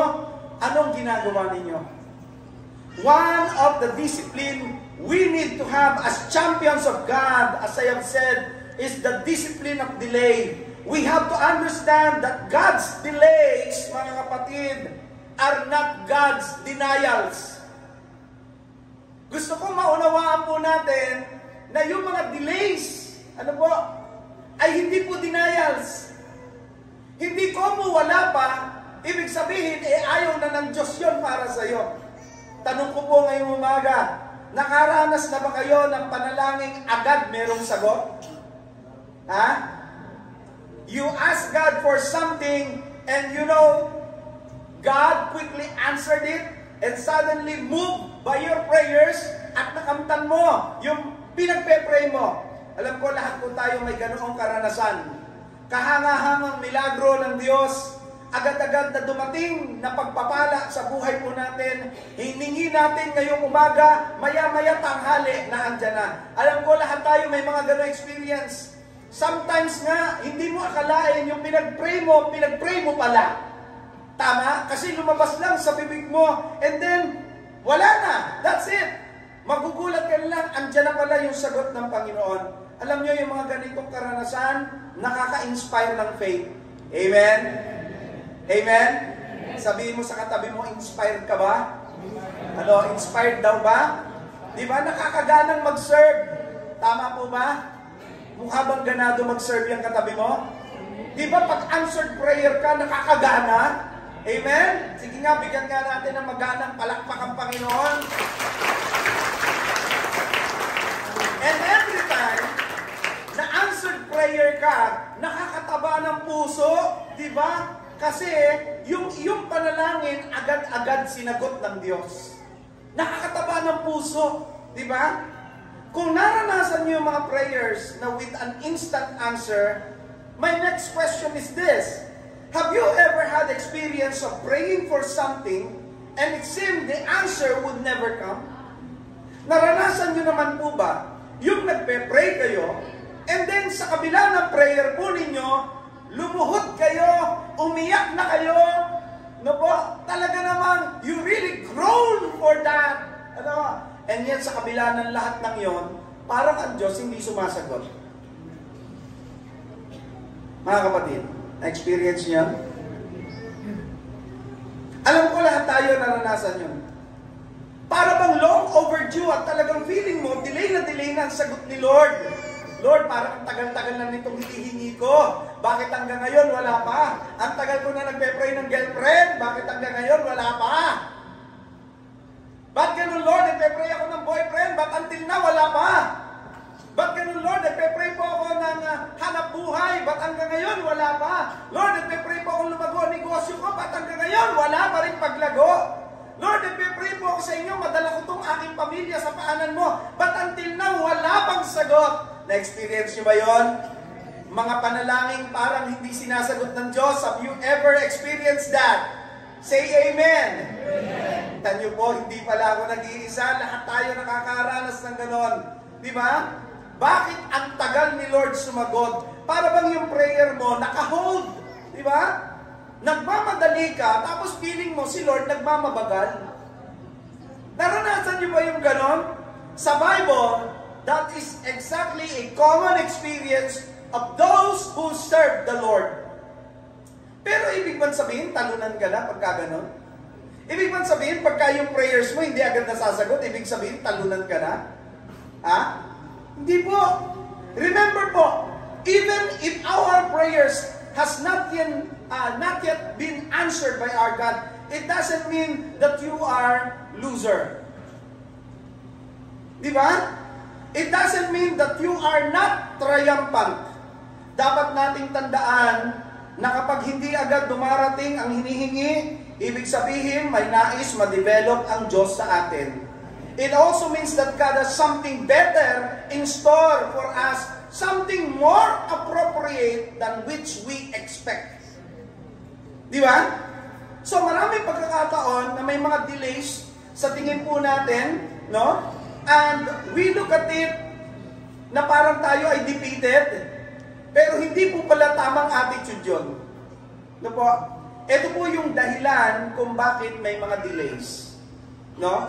A: anong ginagawa ninyo? One of the discipline we need to have as champions of God, as I have said, is the discipline of delay. We have to understand that God's delays, mga kapatid, are not God's denials. Gusto kong maunawaan po natin na yung mga delays, ano po, ay hindi po denials. Hindi ko mo wala pa, ibig sabihin, ayaw na ng Diyos yun para sa iyo. Tanong ko po ngayong umaga, nakaranas na ba kayo ng panalangin agad merong sagot? Ha? You ask God for something and you know, God quickly answered it and suddenly moved by your prayers at nakamtan mo yung pinagpe-pray mo. Alam ko lahat po tayo may ganoong karanasan. Kahangahangang milagro ng Diyos, agad-agad na dumating na pagpapala sa buhay po natin, hiningi natin ngayong umaga, maya-maya tanghali na andyan na. Alam ko lahat tayo may mga gano'ng experience. Sometimes nga, hindi mo akalain yung pinag-pray mo pala. Tama? Kasi lumabas lang sa bibig mo, and then, wala na. That's it. Magugulat ka lang, andyan na pala yung sagot ng Panginoon. Alam nyo, yung mga ganitong karanasan, nakaka-inspire ng faith. Amen? Amen? Sabihin mo sa katabi mo, inspired ka ba? Ano, inspired daw ba? Di ba, nakakaganang mag-serve? Tama po ba? Mukha bang ganado mag-serve yung katabi mo? Di ba, pag answered prayer ka, nakakagana? Amen? Sige nga, bigyan nga natin ng maganang palakpak ang Panginoon. And every time na answered prayer ka, nakakataba ng puso, di ba? Kasi yung panalangin agad-agad sinagot ng Diyos. Nakakataba ng puso, di ba? Kung naranasan niyo yung mga prayers na with an instant answer, my next question is this. Have you ever had experience of praying for something and it seemed the answer would never come? Naranasan niyo naman po ba yung nagpe-pray kayo, and then sa kabila ng prayer po ninyo, lumuhod kayo, umiyak na kayo, no po, talaga namang, you really groan for that. Ano? And yet sa kabila ng lahat ng yon, parang ang Diyos hindi sumasagot. Mga kapatid, na-experience niyo? Alam ko lahat tayo naranasan yun. Para bang long overdue at talagang feeling mo, delay na ang sagot ni Lord. Lord, parang ang tagal-tagal na nitong hinihingi ko. Bakit hanggang ngayon wala pa? Ang tagal ko na nagpe-pray ng girlfriend. Bakit hanggang ngayon wala pa? Ba't ganun, Lord? Nagpe-pray ako ng boyfriend. Ba't until na wala pa? Ba't ganun, Lord? Nagpe-pray po ako ng hanap buhay. Ba't hanggang ngayon wala pa? Lord, nagpe-pray po akong lumago ang negosyo ko. Ba't hanggang ngayon wala pa rin paglago? Lord, nagpe-pray po ako sa inyo. Madala ko itong aking pamilya sa paanan mo. Ba't until na wala pang sagot? Na-experience nyo ba yun? Mga panalangin parang hindi sinasagot ng Diyos. Have you ever experienced that? Say amen. Amen. Tanyo po, hindi pala ako nag-iisa. Lahat tayo nakakaranas ng ganon. Di ba? Bakit ang tagal ni Lord sumagot? Para bang yung prayer mo naka-hold? Di ba? Nagmamadali ka, tapos feeling mo si Lord nagmamabagal. Naranasan niyo ba yung ganon? Sa Bible, that is exactly a common experience of those who serve the Lord. Pero ibig man sabihin, talunan ka na pagka ganon? Ibig man sabihin, pagka yung prayers mo hindi agad nasasagot, ibig sabihin, talunan ka na? Ha? Hindi po. Remember po, even if our prayers has not yet been answered by our God, it doesn't mean that you are loser. Di ba? It doesn't mean that you are not triumphant. Dapat nating tandaan na kapag hindi agad dumarating ang hinihingi, ibig sabihin may nais ma-develop ang Diyos sa atin. It also means that God has something better in store for us, something more appropriate than which we expect. Di ba? So maraming pagkakataon na may mga delays sa tingin po natin, no? And we look at it na parang tayo ay defeated. Pero hindi po pala tamang attitude yun. No po? Ito po yung dahilan kung bakit may mga delays. No?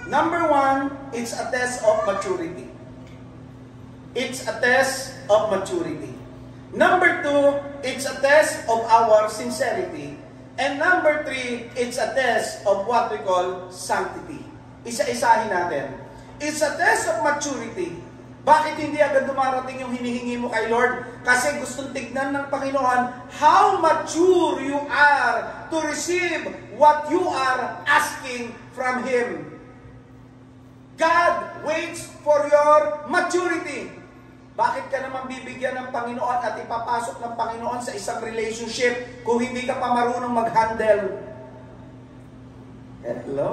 A: Number one, it's a test of maturity. It's a test of maturity. Number two, it's a test of our sincerity. And number three, it's a test of what we call sanctity. Isa-isahin natin. It's a test of maturity. Bakit hindi agad dumarating yung hinihingi mo kay Lord? Kasi gustong tignan ng Panginoon how mature you are to receive what you are asking from Him. God waits for your maturity. Bakit ka naman bibigyan ng Panginoon at ipapasok ng Panginoon sa isang relationship kung hindi ka pa marunong mag-handle? Hello?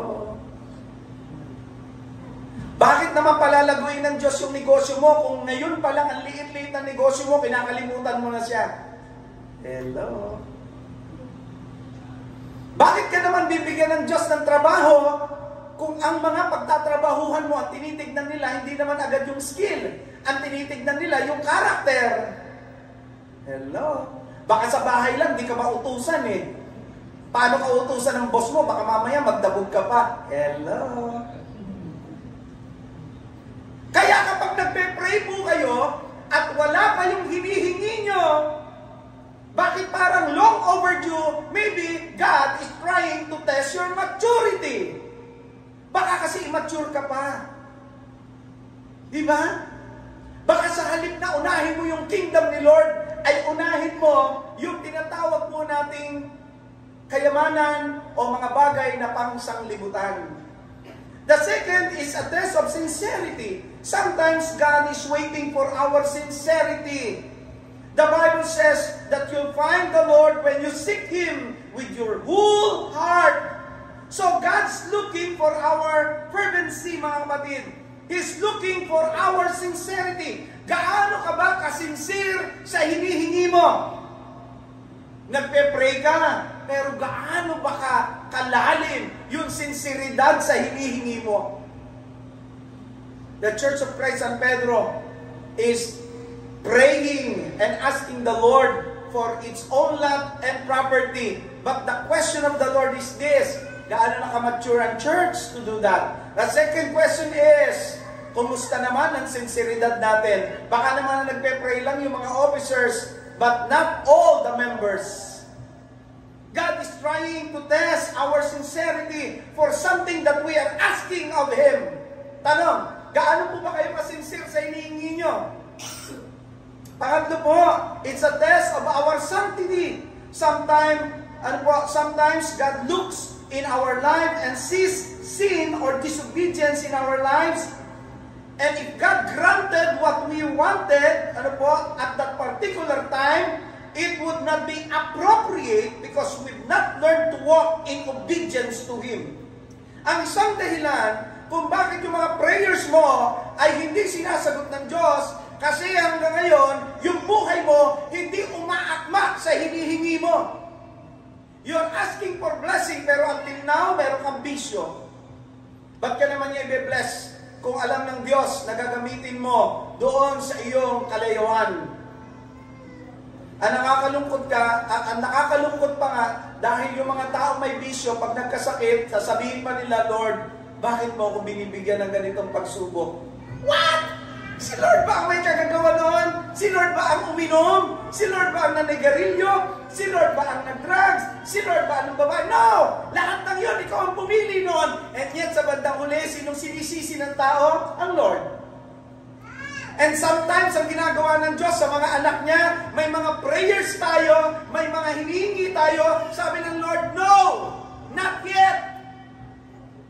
A: Bakit naman palalaguin ng Diyos yung negosyo mo kung ngayon pa lang ang liit-liit ng negosyo mo, kinakalimutan mo na siya? Hello? Bakit ka naman bibigyan ng Diyos ng trabaho kung ang mga pagtatrabahuhan mo at tinitignan nila hindi naman agad yung skill, ang tinitignan nila yung karakter? Hello? Baka sa bahay lang, di ka mautusan eh. Paano ka utusan ng boss mo? Baka mamaya magdabog ka pa. Hello? Kaya kapag nagpe-pray po kayo at wala pa yung hinihingi nyo, bakit parang long overdue? Maybe God is trying to test your maturity. Baka kasi immature ka pa. Di ba? Baka sa halip na unahin mo yung kingdom ni Lord, ay unahin mo yung tinatawag mo nating kayamanan o mga bagay na pangsanglibutan. The second is a test of sincerity. Sometimes God is waiting for our sincerity. The Bible says that you'll find the Lord when you seek Him with your whole heart. So God's looking for our fervency, mga kapatid. He's looking for our sincerity. Gaano ka ba kasincere sa hinihingi mo? Nagpe-pray ka, pero gaano ba ka kalalim yung sinseridad sa hinihingi mo? The Church of Christ San Pedro is praying and asking the Lord for its own land and property. But the question of the Lord is this: gaano nakamature ang church to do that? The second question is, kumusta naman ang sinseridad natin? Baka naman nagpe-pray lang yung mga officers, but not all the members. God is trying to test our sincerity for something that we are asking of Him. Tanong, gaano po ba kayo kasincere sa hinihingi nyo? Pangatlo po, it's a test of our sanctity. Sometimes God looks in our life and sees sin or disobedience in our lives. And if God granted what we wanted, at that particular time, it would not be appropriate because we've not learned to walk in obedience to Him. Ang isang dahilan kung bakit yung mga prayers mo ay hindi sinasagot ng Diyos kasi hanggang ngayon, yung buhay mo hindi umaakma sa hinihingi mo. You're asking for blessing pero until now, meron kang bisyo. Ba't ka naman niya i-bless kung alam ng Diyos na gagamitin mo doon sa iyong kalayuan? Ang nakakalungkot pa nga, dahil yung mga taong may bisyo, pag nagkasakit, sasabihin pa nila, Lord, bakit mo ako binibigyan ng ganitong pagsubok? What? Si Lord ba ang may kagagawa noon? Si Lord ba ang uminom? Si Lord ba ang nanigarilyo? Si Lord ba ang nag-drugs? Si Lord ba ang babae? No! Lahat ng yun, ikaw ang pumili noon. And yet, sa bandang huli, sinong sinisisi ng tao? Ang Lord. And sometimes, ang ginagawa ng Diyos sa mga anak niya, may mga prayers tayo, may mga hinihingi tayo. Sabi ng Lord, no! Not yet!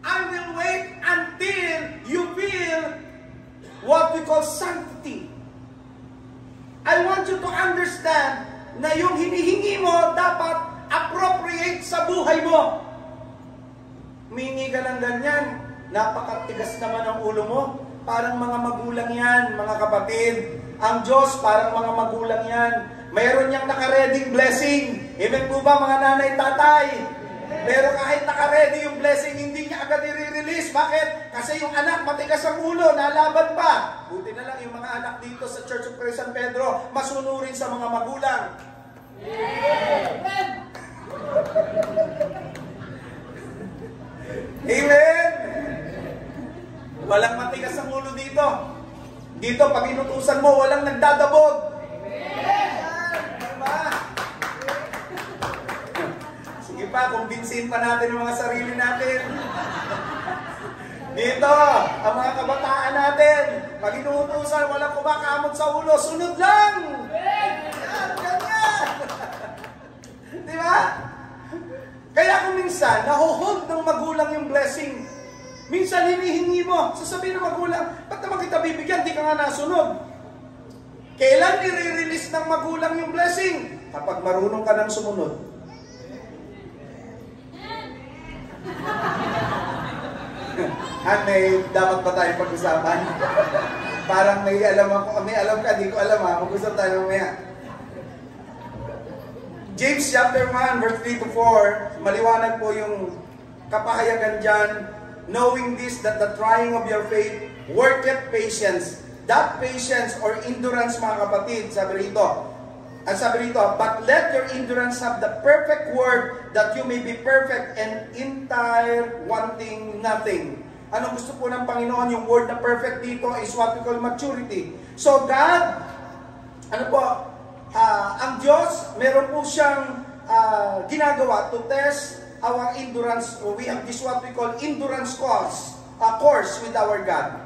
A: I will wait until you feel what we call sanctity. I want you to understand na yung hinihingi mo dapat appropriate sa buhay mo. Humingi ka ng ganyan, napakatigas naman ang ulo mo. Parang mga magulang yan, mga kapatid. Ang Diyos, parang mga magulang yan. Mayroon niyang nakareding blessing. Amen po ba, mga nanay, tatay? Pero kahit naka-ready yung blessing, hindi niya agad i-release. Bakit? Kasi yung anak, matigas ang ulo, nalaban pa. Buti buti na lang yung mga anak dito sa Church of Christ San Pedro, masunurin sa mga magulang. Amen! Walang matigas ang ulo dito. Dito, pag inutusan mo, walang nagdadabog. Diba? Sige pa, kumbinsin pa natin ang mga sarili natin. Dito, ang mga kabataan natin, pag inuutusan, walang kumakamot sa ulo, sunod lang! Ganyan! Diba? Kaya kung minsan, nahuhold ng magulang yung blessing. Minsan hinihingi mo, sasabihin ng magulang, ba't naman kita bibigyan, di ka nga nasunod? Kailan nire-release ng magulang yung blessing? Kapag marunong ka ng sumunod. May dapat pa tayong pag-usapan? Parang may alam ka, di ko alam ha, mag-usap tayo mamaya. James chapter 1, verse 3 to 4, maliwanag po yung kapahayagan dyan. Knowing this, that the trying of your faith worketh patience. That patience or endurance, mga kapatid, sabi rito. At sabi rito, but let your endurance have the perfect word, that you may be perfect and entire, wanting nothing. Ano gusto po ng Panginoon? Yung word na perfect dito is what we call maturity. So God, ang Diyos, meron po siyang ginagawa to test our endurance. We have this what we call endurance course with our God.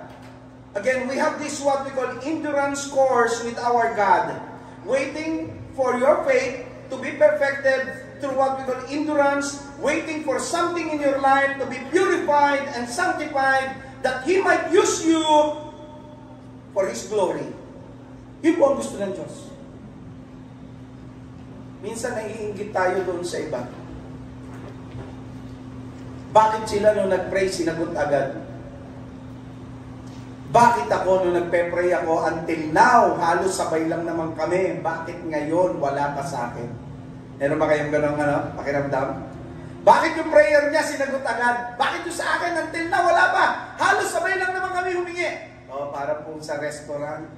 A: Again, we have this what we call endurance course with our God. Waiting for your faith to be perfected through what we call endurance, waiting for something in your life to be purified and sanctified, that He might use you for His glory. Yun po ang gusto ng Diyos. Minsan naiinggit tayo doon sa iba. Bakit sila nung nag-pray, sinagot agad? Bakit ako nung nagpe-pray ako until now, halos sabay lang naman kami? Bakit ngayon wala pa sa akin? Meron ba kayong ganong pakiramdam? Bakit yung prayer niya sinagot agad? Bakit yung sa akin until now wala pa? Halos sabay lang naman kami humingi. Para po sa restaurant.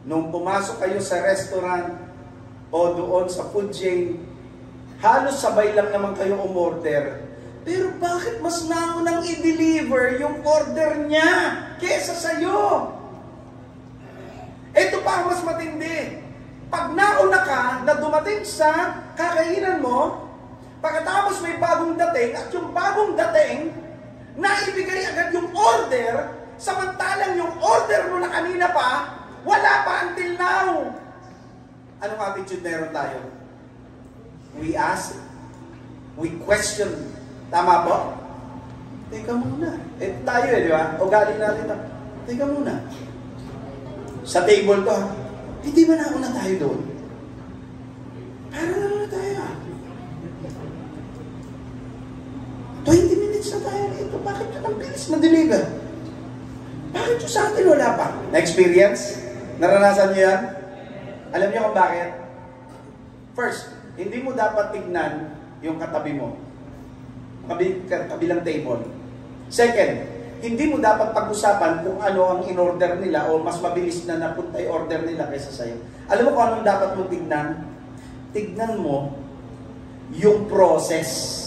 A: Nung pumasok kayo sa restaurant o doon sa food chain, halos sabay lang naman kayo umorder. Pero bakit mas naunang i-deliver yung order niya kesa sa'yo? Ito pa ang mas matindi. Pag nauna ka na dumating sa kakainan mo, pagkatapos may bagong dating, at yung bagong dating, naibigay agad yung order, samantalang yung order mo na kanina pa, wala pa until now. Anong attitude meron tayo? We ask, we question. Tama po? Teka muna. Tayo di ba? O galing natin ito. Teka muna. Sa table to, hindi ba nauna tayo doon? Parang nauna tayo 20 minutes na tayo dito. Bakit yun ang bilis na-deliver? Bakit yun sa atin wala pa? Na-experience? Naranasan niyo yan? Alam niyo kung bakit? First, hindi mo dapat tignan yung katabi mo. Kabilang table. Second, hindi mo dapat pag-usapan kung ano ang in-order nila o mas mabilis na napunta yung order nila kaysa sa'yo. Alam mo kung anong dapat mo tignan? Tignan mo yung process.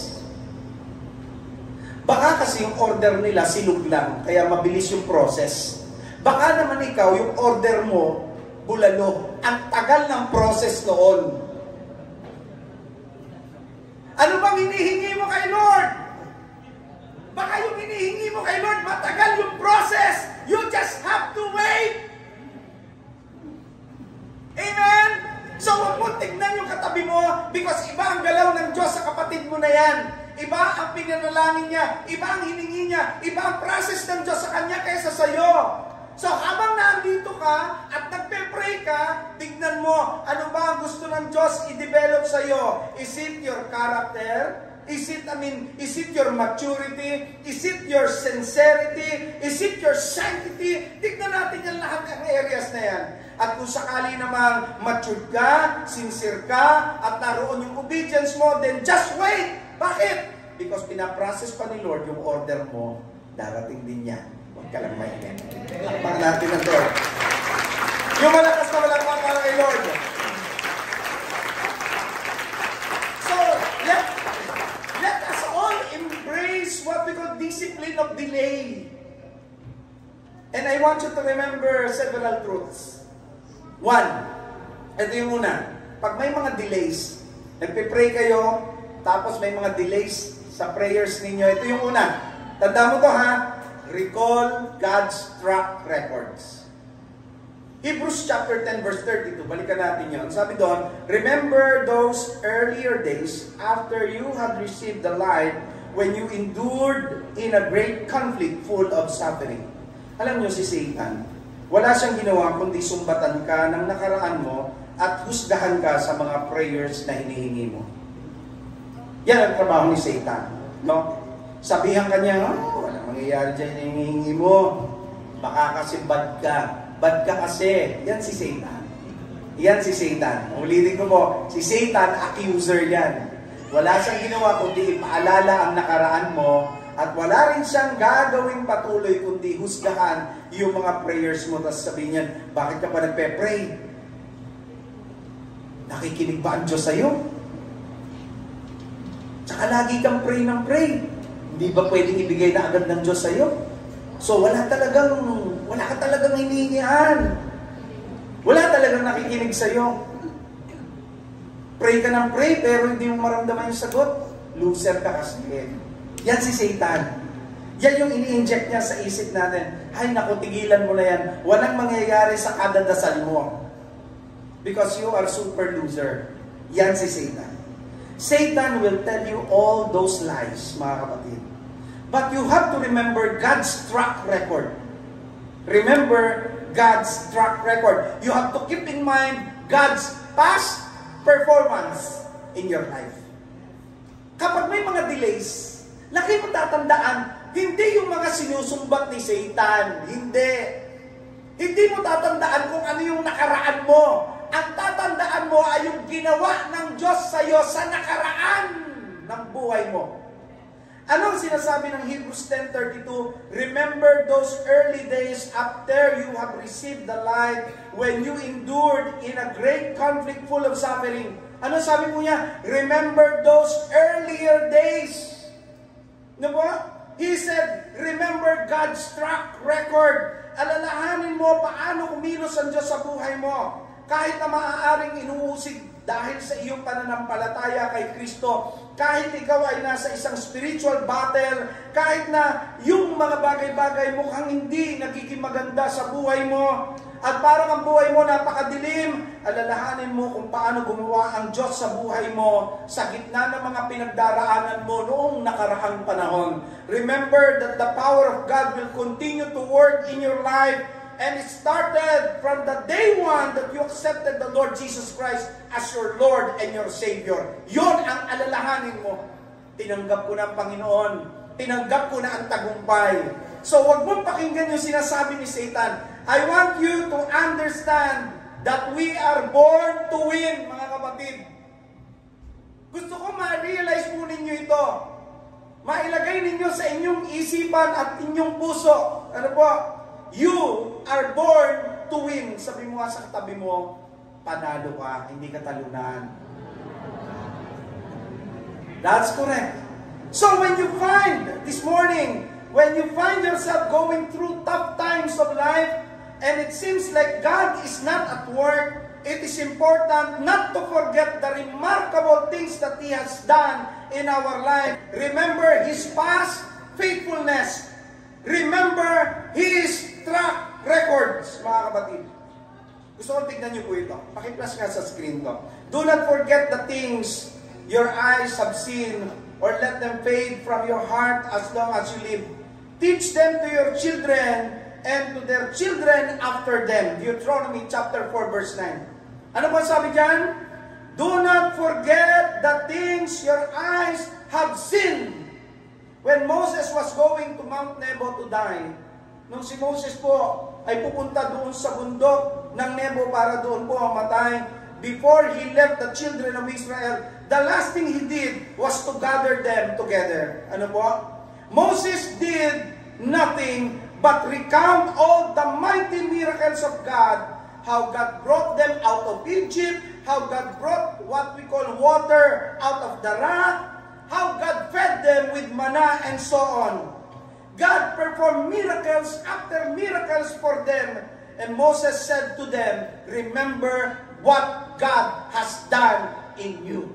A: Baka kasi yung order nila silog lang, kaya mabilis yung process. Baka naman ikaw, yung order mo, bulalo. Ang tagal ng process noon. Ano bang hinihingi mo kay Lord? Baka yung hinihingi mo kay Lord, matagal yung process. You just have to wait. Amen? So huwag mo tignan yung katabi mo because iba ang galaw ng Diyos sa kapatid mo na yan. Iba ang pinanalangin niya. Iba ang hiningi niya. Iba ang process ng Diyos sa kanya kaysa sa'yo. So habang nandito ka at nagpe-pray ka, tignan mo, ano ba ang gusto ng Diyos i-develop sa'yo? Is it your character? Is it your maturity? Is it your sincerity? Is it your sanctity? Tignan natin yan lahat ng areas na yan. At kung sakali namang matured ka, sincere ka, at naroon yung obedience mo, then just wait. Bakit? Because pinaprocess pa ni Lord yung order mo, darating din yan. Huwag ka lang mainit. Lakpan natin ang Lord. Yung malakas na malakpan para kay Lord. So, let us all embrace what we call discipline of delay. And I want you to remember several truths. One, ito yung una. Pag may mga delays, nagpe-pray kayo, tapos may mga delays sa prayers ninyo, ito yung una. Tanda mo to ha, recall God's track records. Hebrews chapter 10 verse 32, balikan natin yun. Sabi doon, remember those earlier days after you had received the light when you endured in a great conflict full of suffering. Alam nyo si Satan, wala siyang ginawa kundi sumbatan ka ng nakaraan mo at husgahan ka sa mga prayers na hinihingi mo. Yan ang trabaho ni Satan. No? Sabihan ka niya, walang mangyayari dyan na hinihingi mo. Baka kasi bad ka. Bad ka kasi. Yan si Satan. Yan si Satan. Ulitin ko po, si Satan, accuser yan. Wala siyang ginawa kundi ipaalala ang nakaraan mo at wala rin siyang gagawing patuloy kundi husgahan yung mga prayers mo. Tapos sabihin niyan, bakit ka pa nagpe-pray? Nakikinig ba ang Diyos sa'yo? Tsaka lagi kang pray ng pray. Hindi ba pwedeng ibigay na agad ng Diyos sa'yo? So wala ka talagang hinihingian. Wala talagang nakikinig sa'yo. Pray ka ng pray pero hindi mo maramdaman yung sagot. Loser ka kasi. Yan si Satan. Yan yung ini-inject niya sa isip natin. Ay naku, tigilan mo na yan. Walang mangyayari sa kadadasal mo. Because you are super loser. Yan si Satan. Satan will tell you all those lies, mga kapatid. But you have to remember God's track record. Remember God's track record. You have to keep in mind God's past performance in your life. Kapag may mga delays, lagi mo tatandaan, hindi yung mga sinusumbat ni Satan. Hindi. Hindi mo tatandaan kung ano yung nakaraan mo. Ang tatandaan mo ay yung ginawa ng Diyos sa iyo sa nakaraan ng buhay mo. Anong sinasabi ng Hebrews 10:32? Remember those early days after you have received the light when you endured in a great conflict full of suffering. Ano sabi mo niya? Remember those earlier days. Ano ba? He said, remember God's track record. Alalahanin mo paano kumilos ang Diyos sa buhay mo. Kahit na maaaring inuusig dahil sa iyong pananampalataya kay Kristo, kahit ikaw ay nasa isang spiritual battle, kahit na yung mga bagay-bagay mukhang hindi nagiging maganda sa buhay mo, at parang ang buhay mo napakadilim, alalahanin mo kung paano gumawa ang Diyos sa buhay mo sa gitna ng mga pinagdaraanan mo noong nakaraang panahon. Remember that the power of God will continue to work in your life. And it started from the day one that you accepted the Lord Jesus Christ as your Lord and your Savior. Yon ang alalahanin mo. Tinanggap ko na ang Panginoon. Tinanggap ko na ang tagumpay. So wag mong pakinggan yung sinasabi ni Satan. I want you to understand that we are born to win, mga kapatid. Gusto ko ma-realize po ninyo ito. Mailagay ninyo sa inyong isipan at inyong puso. Ano po? You are born to win. Sabi mo sa katabi mo, panalo ka, hindi ka talunan. That's correct. So when you find, this morning, when you find yourself going through tough times of life, and it seems like God is not at work, it is important not to forget the remarkable things that He has done in our life. Remember His past faithfulness. Remember His track records, mga kapatid. Gusto ko tignan niyo po ito. Paki-plus nga sa screen to. Do not forget the things your eyes have seen or let them fade from your heart as long as you live. Teach them to your children and to their children after them. Deuteronomy chapter 4 verse 9. Ano ba sabi dyan? Do not forget the things your eyes have seen. When Moses was going to Mount Nebo to die, nung si Moses po ay pupunta doon sa bundok ng Nebo para doon po mamatay, before he left the children of Israel, the last thing he did was to gather them together. Ano po? Moses did nothing but recount all the mighty miracles of God, how God brought them out of Egypt, how God brought what we call water out of the rock, how God fed them with manna and so on. God performed miracles after miracles for them. And Moses said to them, remember what God has done in you.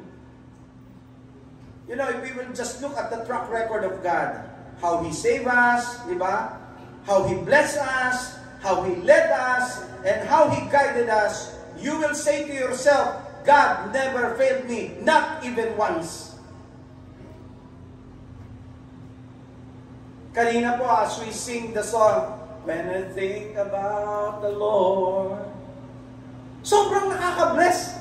A: You know, if we will just look at the track record of God, how He saved us, di ba? How He blessed us, how He led us, and how He guided us, you will say to yourself, God never failed me, not even once. Kanina po, as we sing the song, when I think about the Lord, sobrang nakaka-bless.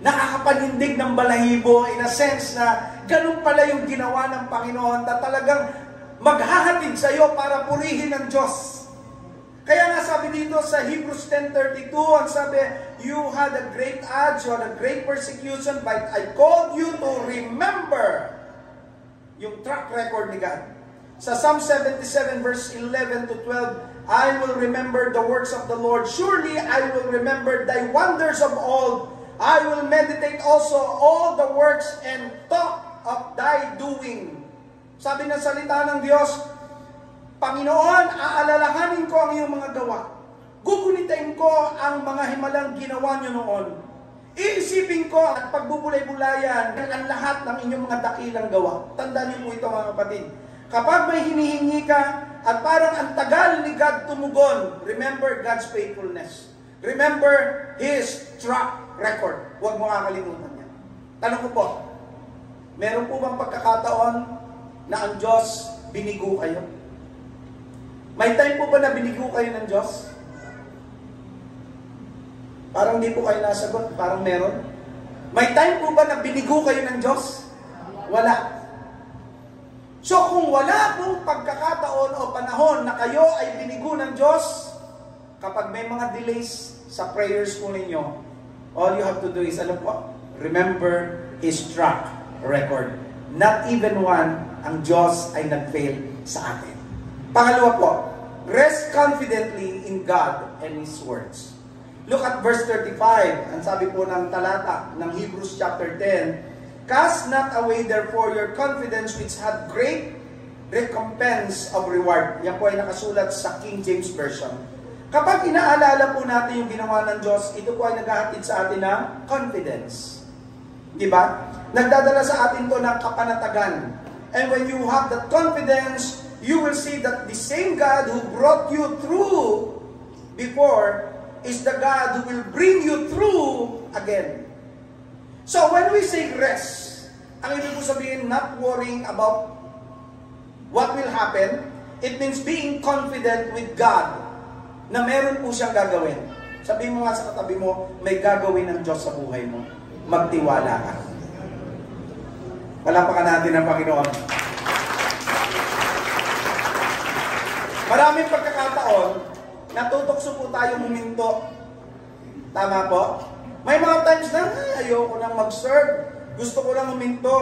A: Nakakapanindig ng balahibo in a sense na ganun pala yung ginawa ng Panginoon na talagang maghahatid sa iyo para purihin ng Diyos. Kaya nga sabi dito sa Hebrews 10:32, ang sabi, you had a great odds, you had a great persecution, but I called you to remember yung track record ni God. Sa Psalm 77 verse 11 to 12, I will remember the works of the Lord. Surely I will remember thy wonders of old. I will meditate also all the works and talk of thy doing. Sabi ng salita ng Diyos, Panginoon, aalalahanin ko ang iyong mga gawa. Gugunitain ko ang mga himalang ginawa niyo noon. Iisipin ko at pagbubulay-bulayan ang lahat ng inyong mga dakilang gawa. Tandaan niyo po ito mga kapatid. Kapag may hinihingi ka at parang ang tagal ni God tumugon, remember God's faithfulness. Remember His track record. Huwag mo kakalimutan yan. Tanong ko po, meron po bang pagkakataon na ang Diyos binigo kayo? May time po ba na binigo kayo ng Diyos? Parang hindi po kayo nasagot, parang meron. May time po ba na binigo kayo ng Diyos? Wala. So kung wala pong pagkakataon o panahon na kayo ay binigo ng Diyos, kapag may mga delays sa prayers po ninyo, all you have to do is, ano po, remember His track record. Not even one, ang Diyos ay nag-fail sa atin. Pangalawa po, rest confidently in God and His words. Look at verse 35. Ang sabi po ng talata ng Hebrews chapter 10, cast not away therefore your confidence which had great recompense of reward. Yan po ay nakasulat sa King James Version. Kapag inaalala po natin yung ginawa ng Diyos, ito po ay naghahatid sa atin ng confidence. Diba? Nagdadala sa atin to ng kapanatagan. And when you have that confidence, you will see that the same God who brought you through before is the God who will bring you through again. So when we say rest, ang ibig po sabihin, not worrying about what will happen, it means being confident with God na meron po siyang gagawin. Sabihin mo nga sa katabi mo, may gagawin ng Diyos sa buhay mo. Magtiwala ka. Palapakan natin ang Panginoon. Maraming pagkakataon, natutokso po tayo huminto. Tama po? May mga times na, ayoko nang mag-serve. Gusto ko lang huminto.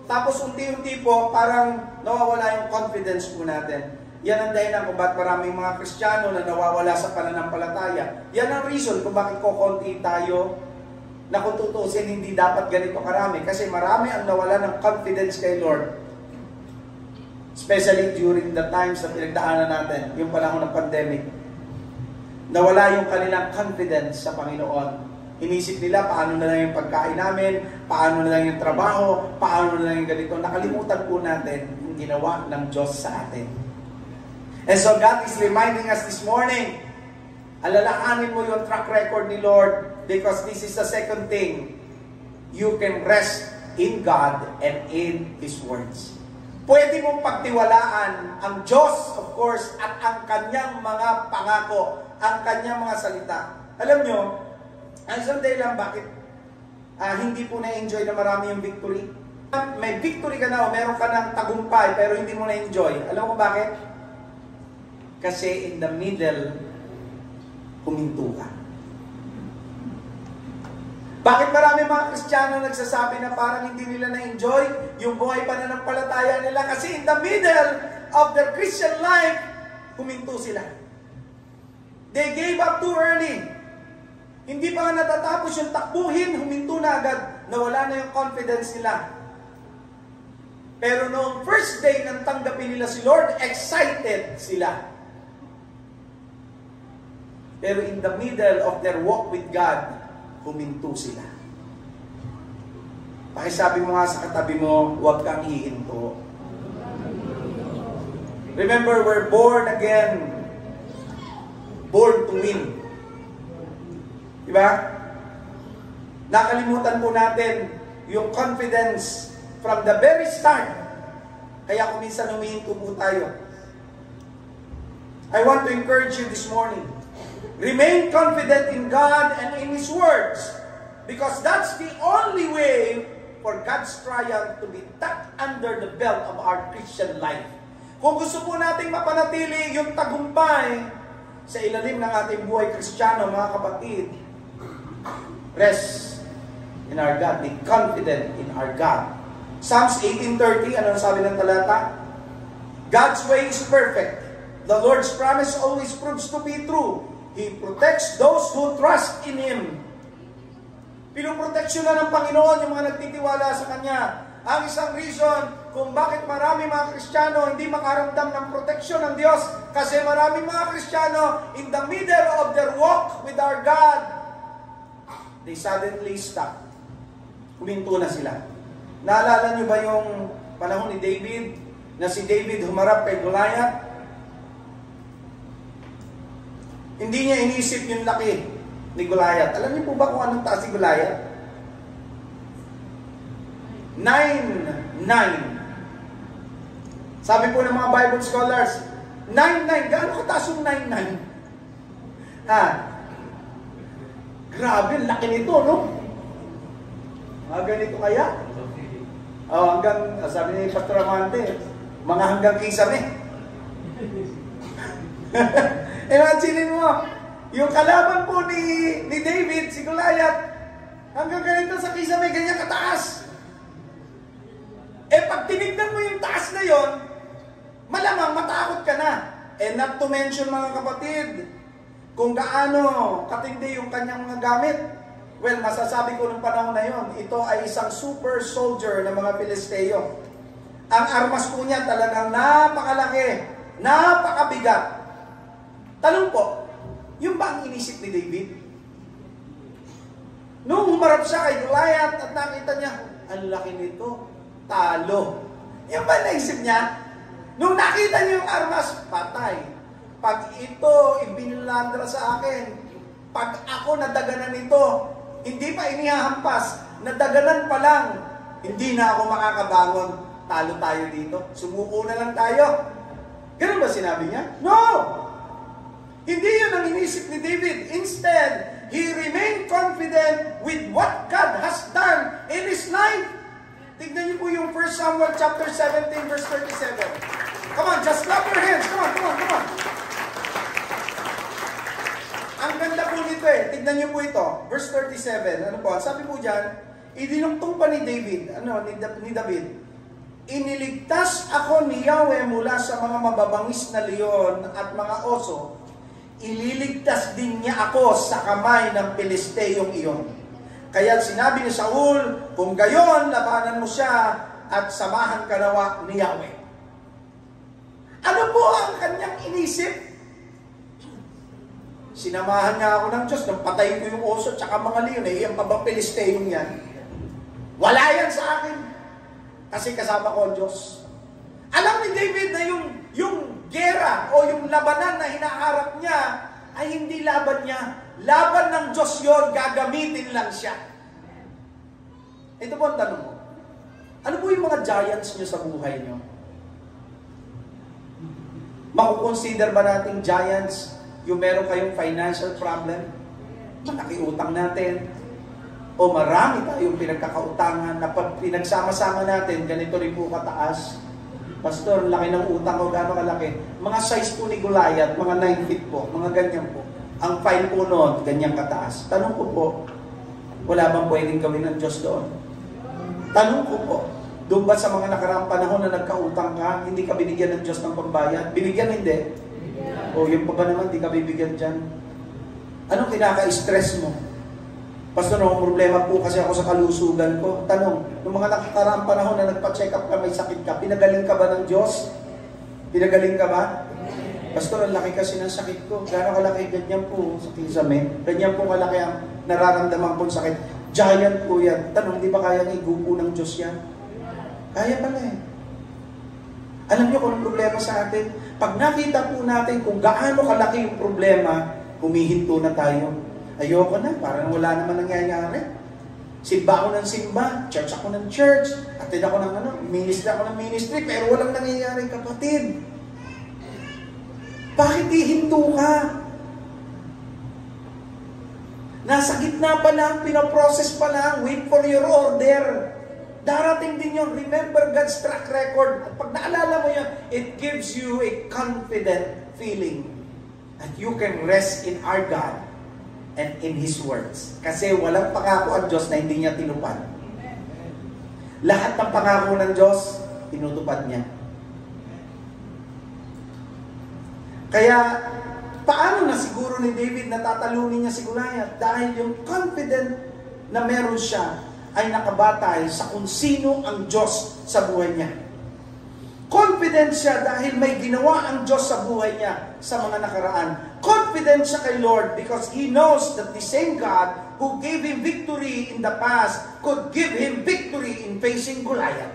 A: Tapos unti-unti po, parang nawawala yung confidence po natin. Yan ang dahilan kung bakit maraming mga Kristiyano na nawawala sa pananampalataya. Yan ang reason kung bakit kukunti tayo na kung tutusin hindi dapat ganito karami. Kasi marami ang nawala ng confidence kay Lord. Especially during the times na pinagdaanan natin, yung panahon ng pandemic. Nawala yung kanilang confidence sa Panginoon. Inisip nila paano na lang yung pagkain namin, paano na lang yung trabaho, paano na lang yung ganito. Nakalimutan po natin yung ginawa ng Diyos sa atin. And so God is reminding us this morning, alalahanin mo yung track record ni Lord because this is the second thing. You can rest in God and in His words. Pwede mong pagtiwalaan ang Diyos, of course, at ang Kanyang mga pangako, ang Kanyang mga salita. Alam nyo, ang isang dahilan bakit hindi po na-enjoy na marami yung victory. May victory ka na o meron ka ng tagumpay pero hindi mo na-enjoy. Alam mo bakit? Kasi in the middle, huminto ka. Bakit marami mga Kristiyano nagsasabi na parang hindi nila na-enjoy yung buhay pananampalataya nila? Kasi in the middle of their Christian life, huminto sila. They gave up too early. Hindi pa nga natatapos yung takbuhin, huminto na agad. Nawala na yung confidence nila. Pero noong first day nang tanggapin nila si Lord, excited sila. Pero in the middle of their walk with God, huminto sila. Pakisabi mo nga sa katabi mo, huwag kang hihinto. Remember, we're born again. Born to win. Diba? Nakalimutan po natin yung confidence from the very start. Kaya kung minsan humihinto po tayo. I want to encourage you this morning. Remain confident in God and in His words. Because that's the only way for God's triumph to be tucked under the belt of our Christian life. Kung gusto po nating mapanatili yung tagumpay sa ilalim ng ating buhay Kristiyano, mga kapatid, rest in our God. Be confident in our God. Psalms 18:30, anong sabi ng talata? God's way is perfect. The Lord's promise always proves to be true. He protects those who trust in Him. Pinuproteksyon na ng Panginoon yung mga nagtitiwala sa Kanya. Ang isang reason kung bakit marami mga Kristiyano hindi makaramdam ng proteksyon ng Diyos, kasi marami mga Kristiyano in the middle of their walk with our God, they suddenly stop. Huminto na sila. Naalala niyo ba yung panahon ni David, na si David humarap kay Goliath? Hindi niya inisip yung laki ni Goliath. Alam niyo po ba kung anong taas si Goliath? 9'9". Sabi po ng mga Bible scholars, 9'9". Gaano kataas yung 9'9"? Ha? Grabe, laki nito, no? Ganito kaya? Hanggang, sabi ni Pastor Amante, mga hanggang kisame. Imagine mo, yung kalaban po ni David, si Goliath, hanggang ganito sa kisame, ganyan kataas. Pag tinignan mo yung taas na yon, malamang matakot ka na. Not to mention mga kapatid, kung gaano katindi yung kanyang mga gamit. Well, masasabi ko ng panahon na yon, ito ay isang super soldier ng mga Pilisteo. Ang armas po niya talagang napakalaki, napakabigat. Tanong po, yung ba ang inisip ni David? Nung humarap siya kay Goliath at nakita niya, ang laki nito, talo. Yung ba naisip niya? Nung nakita niya yung armas, patay. Pag ito ibinlandra sa akin, pag ako nadaganan nito, hindi pa inihahampas, nadaganan pa lang, hindi na ako makakabangon. Talo tayo dito. Sumuko na lang tayo. Ganun ba sinabi niya? No! Hindi yun ang inisip ni David. Instead, he remained confident with what God has done in his life. Tignan niyo po yung 1 Samuel chapter 17 verse 37. Come on, just clap your hands. Come on. Ang ganda po nito eh. Tignan niyo po ito. Verse 37. Ano po? Sabi po dyan, idinugtong pa ni David, ni David, iniligtas ako ni Yahweh mula sa mga mababangis na leon at mga oso. Ililigtas din niya ako sa kamay ng Pilisteyong iyon. Kaya sinabi ni Saul, kung gayon, labanan mo siya at samahan ka nawa ni Yahweh. Ano po ang kanyang inisip? Sinamahan niya ako ng Diyos, nang patayin ko yung oso at saka mga leon, yung pabang Pilisteyong yan. Wala yan sa akin. Kasi kasama ko ang Diyos. Alam ni David na yung gera o yung labanan na hinaharap niya ay hindi laban niya. Laban ng Diyos yon, gagamitin lang siya. Ito po ang tanong mo. Ano po yung mga giants niyo sa buhay niyo? Makukonsider ba nating giants yung meron kayong financial problem? Malaki utang natin. O marami tayong pinagkakautangan na pag pinagsama-sama natin, ganito rin po kataas. Pastor, laki ng utang ko, gano'ng kalaki? Mga size po ni Goliath, mga 9 feet po, mga ganyan po. Ang file po noon, ganyang kataas. Tanong ko po, wala bang pwedeng gawin ng Diyos doon? Tanong ko po, doon ba sa mga nakaraang panahon na nagkautang ka, hindi ka binigyan ng Diyos ng pambayad? Binigyan, hindi? O yung pa ba naman, di ka bibigyan dyan? Anong kinaka-stress mo? Pastor, no, problema po kasi ako sa kalusugan ko. Tanong, nung mga nakakaraang panahon na nagpa-check up ka, may sakit ka, pinagaling ka ba ng Diyos? Pinagaling ka ba? Pastor, ang laki kasi ng sakit ko. Gano'ng kalaki? Ganyan po sa kisame. Ganyan po kalaki ang nararamdaman kong sakit. Giant po yan. Tanong, di ba kayang igupo ng Diyos yan? Kaya pala eh. Alam niyo kung anong problema sa atin? Pag nakita po natin kung gaano kalaki yung problema, humihinto na tayo. Ayoko na, parang wala naman nangyayari. Simba ako ng simba, church ako ng church, atid ako ng ministry ako ng ministry, pero walang nangyayari, kapatid. Bakit hihinto ka? Nasa gitna pa lang, pinaprocess pa lang, wait for your order. Darating din yun. Remember God's track record. At pag naalala mo yun, it gives you a confident feeling that you can rest in our God and in His words. Kasi walang pangako ang Diyos na hindi niya tinupad. Lahat ng pangako ng Diyos, tinutupad niya. Kaya, paano na siguro ni David na tatalunin niya si Goliath? Dahil yung confident na meron siya ay nakabatay sa kung sino ang Diyos sa buhay niya. Confident siya dahil may ginawa ang Diyos sa buhay niya sa mga nakaraan. Confident siya kay Lord because He knows that the same God who gave him victory in the past could give him victory in facing Goliath.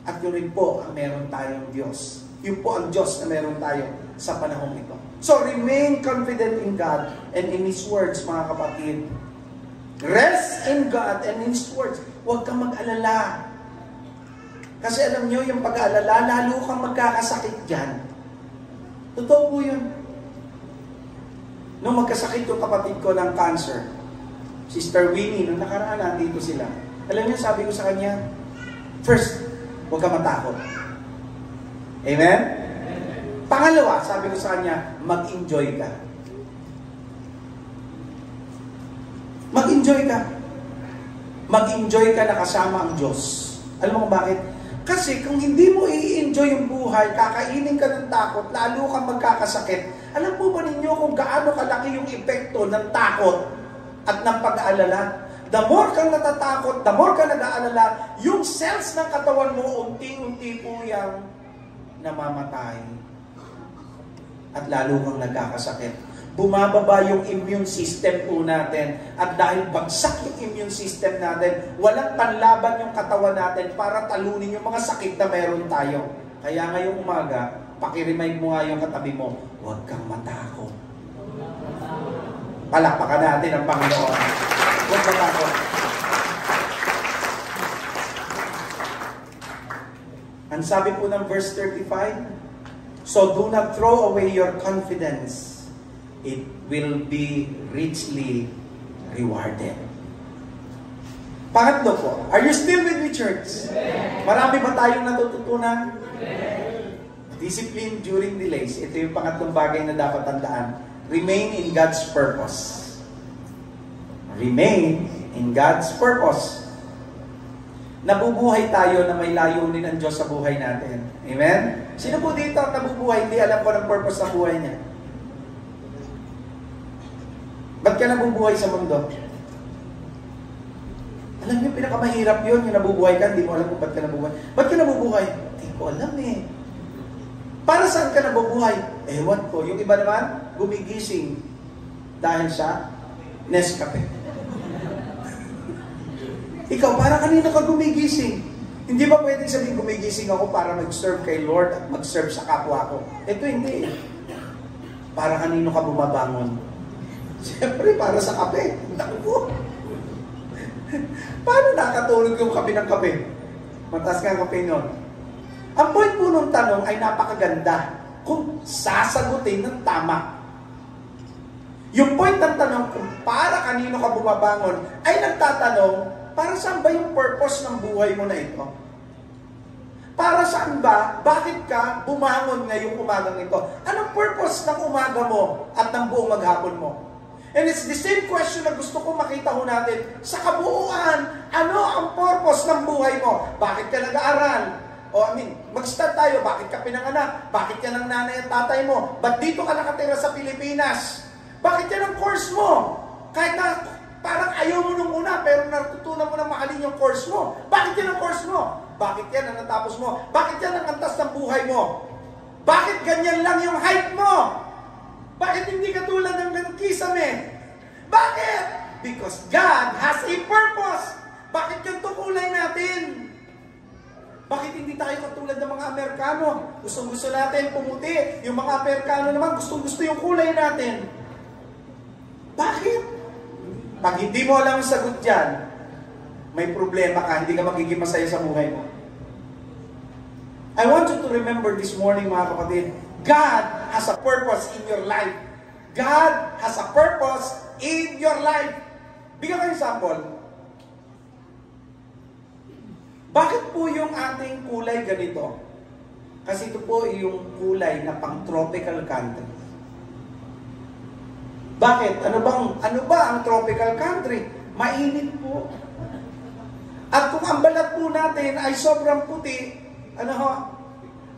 A: At yun rin po ang meron tayong Diyos. Yun po ang Diyos na meron tayo sa panahong ito. So remain confident in God and in His words, mga kapatid. Rest in God and in His words. Huwag kang mag-alala. Kasi alam nyo, yung pag-aalala, lalo kang magkakasakit dyan. Totoo po yun. Nung magkasakit yung kapatid ko ng cancer, Sister Winnie, nung nakaraan, nandito sila. Alam niyo, sabi ko sa kanya, first, huwag kang matakot. Amen? Pangalawa, sabi ko sa kanya, mag-enjoy ka. Mag-enjoy ka. Mag-enjoy ka na kasama ang Diyos. Alam mo kung bakit? Kasi kung hindi mo i-enjoy yung buhay, kakainin ka ng takot, lalo kang magkakasakit. Alam po ba ninyo kung gaano kalaki yung epekto ng takot at ng pag-aalala? The more kang natatakot, the more kang nag-aalala, yung cells ng katawan mo, unti-unti po yung namamatay. At lalo kang nagkakasakit. Bumababa yung immune system po natin. At dahil bagsak yung immune system natin, walang panlaban yung katawan natin para talunin yung mga sakit na meron tayo. Kaya ngayong umaga, pakiremind mo nga yung katabi mo, huwag kang matakot. Palakpakan natin ang Panginoon. Huwag matakot. Ang sabi po ng verse 35, so do not throw away your confidence. It will be richly rewarded. Pangatlo po, are you still with me, church? Marami ba tayong natututunan? Discipline during delays. Ito yung pangatlong bagay na dapat tandaan. Remain in God's purpose. Remain in God's purpose. Nabubuhay tayo na may layunin ang Diyos sa buhay natin. Amen? Sino po dito ang nabubuhay, hindi alam ko ng purpose ng buhay niya? Ba't ka nabubuhay sa mundo? Alam niyo, pinakamahirap yun, yung nabubuhay ka, hindi mo alam kung ba't ka nabubuhay. Ba't ka nabubuhay? Hindi ko alam eh. Para saan ka nabubuhay? Ewan ko. Yung iba naman, gumigising dahil sa Nescafe. Ikaw, para kanina ka gumigising? Hindi ba pwedeng sabihin gumigising ako para mag-serve kay Lord at mag-serve sa kapwa ko? Ito hindi eh. Para kanino ka bumabangon? Siyempre, para sa kape. Naku. Paano nakatulog yung kape ng kape? Mataas ka ang kape nun. Ang point po ng tanong ay napakaganda kung sasagutin ng tama. Yung point ng tanong kung para kanino ka bumabangon ay nagtatanong, para saan ba yung purpose ng buhay mo na ito? Para saan ba? Bakit ka bumangon ngayong umagang ito? Anong purpose ng umaga mo at ng buong maghapon mo? And it's the same question na gusto ko makita ho natin. Sa kabuuan, ano ang purpose ng buhay mo? Bakit ka nag-aaral? Mag-start tayo. Bakit ka pinanganak? Bakit yan ang nanay at tatay mo? Ba't dito ka nakatira sa Pilipinas? Bakit yan ang course mo? Kahit na parang ayaw mo nung una, pero natutunan mo na mahalin yung course mo. Bakit yan ang course mo? Bakit yan ang natapos mo? Bakit yan ang antas ng buhay mo? Bakit ganyan lang yung height mo? Bakit hindi ka tulad ng kisame? Bakit? Because God has a purpose. Bakit ganito kulay natin? Bakit hindi tayo katulad ng mga Amerikano? Gustong-gusto natin pumuti. Yung mga Amerikano naman, gustong-gusto yung kulay natin. Bakit? Pag hindi mo alam ang sagot dyan, may problema ka, hindi ka magiging masaya sa buhay mo. I want you to remember this morning, mga kapatid, God has a purpose in your life. God has a purpose in your life. Bigyan ko example. Bakit po yung ating kulay ganito? Kasi ito po yung kulay na pang-tropical country. Bakit? Ano ba ang tropical country? Mainit po. At kung ang balat po natin ay sobrang puti,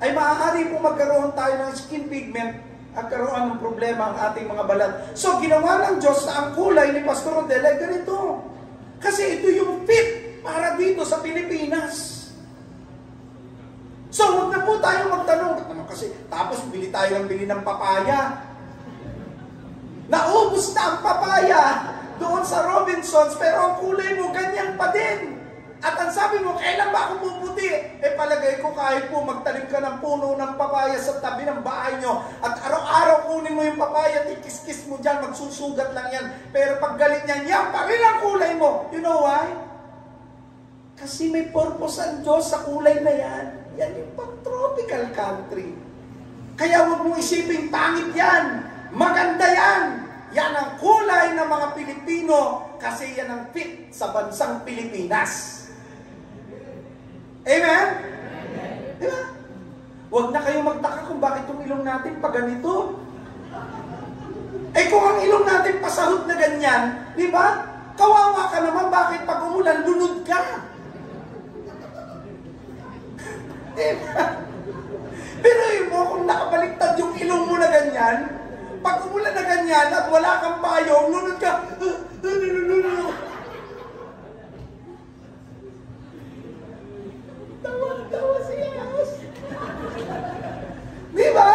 A: ay maaari po magkaroon tayo ng skin pigment at karoon ng problema ang ating mga balat. So, ginawa ng Diyos na ang kulay ni Pastor Rodel ay ganito. Kasi ito yung fit para dito sa Pilipinas. So, huwag na po tayo magtanong. Kasi, tapos bili tayo ng papaya. Naubos na ang papaya doon sa Robinsons, pero ang kulay mo ganyan pa din. At ang sabi mo, kailan ba ako puputi? Palagay ko kahit po magtanim ka ng puno ng papaya sa tabi ng bahay nyo at araw-araw kunin mo yung papaya, tikis-kis mo dyan, magsusugat lang yan. Pero pag galit niyan, yan pa rin ang kulay mo. You know why? Kasi may purpose ang Diyos sa kulay na yan. Yan yung pang-tropical country. Kaya huwag mong isiping pangit yan. Maganda yan. Yan ang kulay ng mga Pilipino kasi yan ang fit sa bansang Pilipinas. Amen? Diba? Huwag na kayo magtaka kung bakit yung ilong natin pa ganito. Kung ang ilong natin pasahod na ganyan, di ba? Kawawa ka naman, bakit pag umulan, lunod ka? Diba? Pero mo, kung nakabaliktad yung ilong mo na ganyan, pag umulan na ganyan at wala kang payong, lunod ka. Tawa siya. Di ba?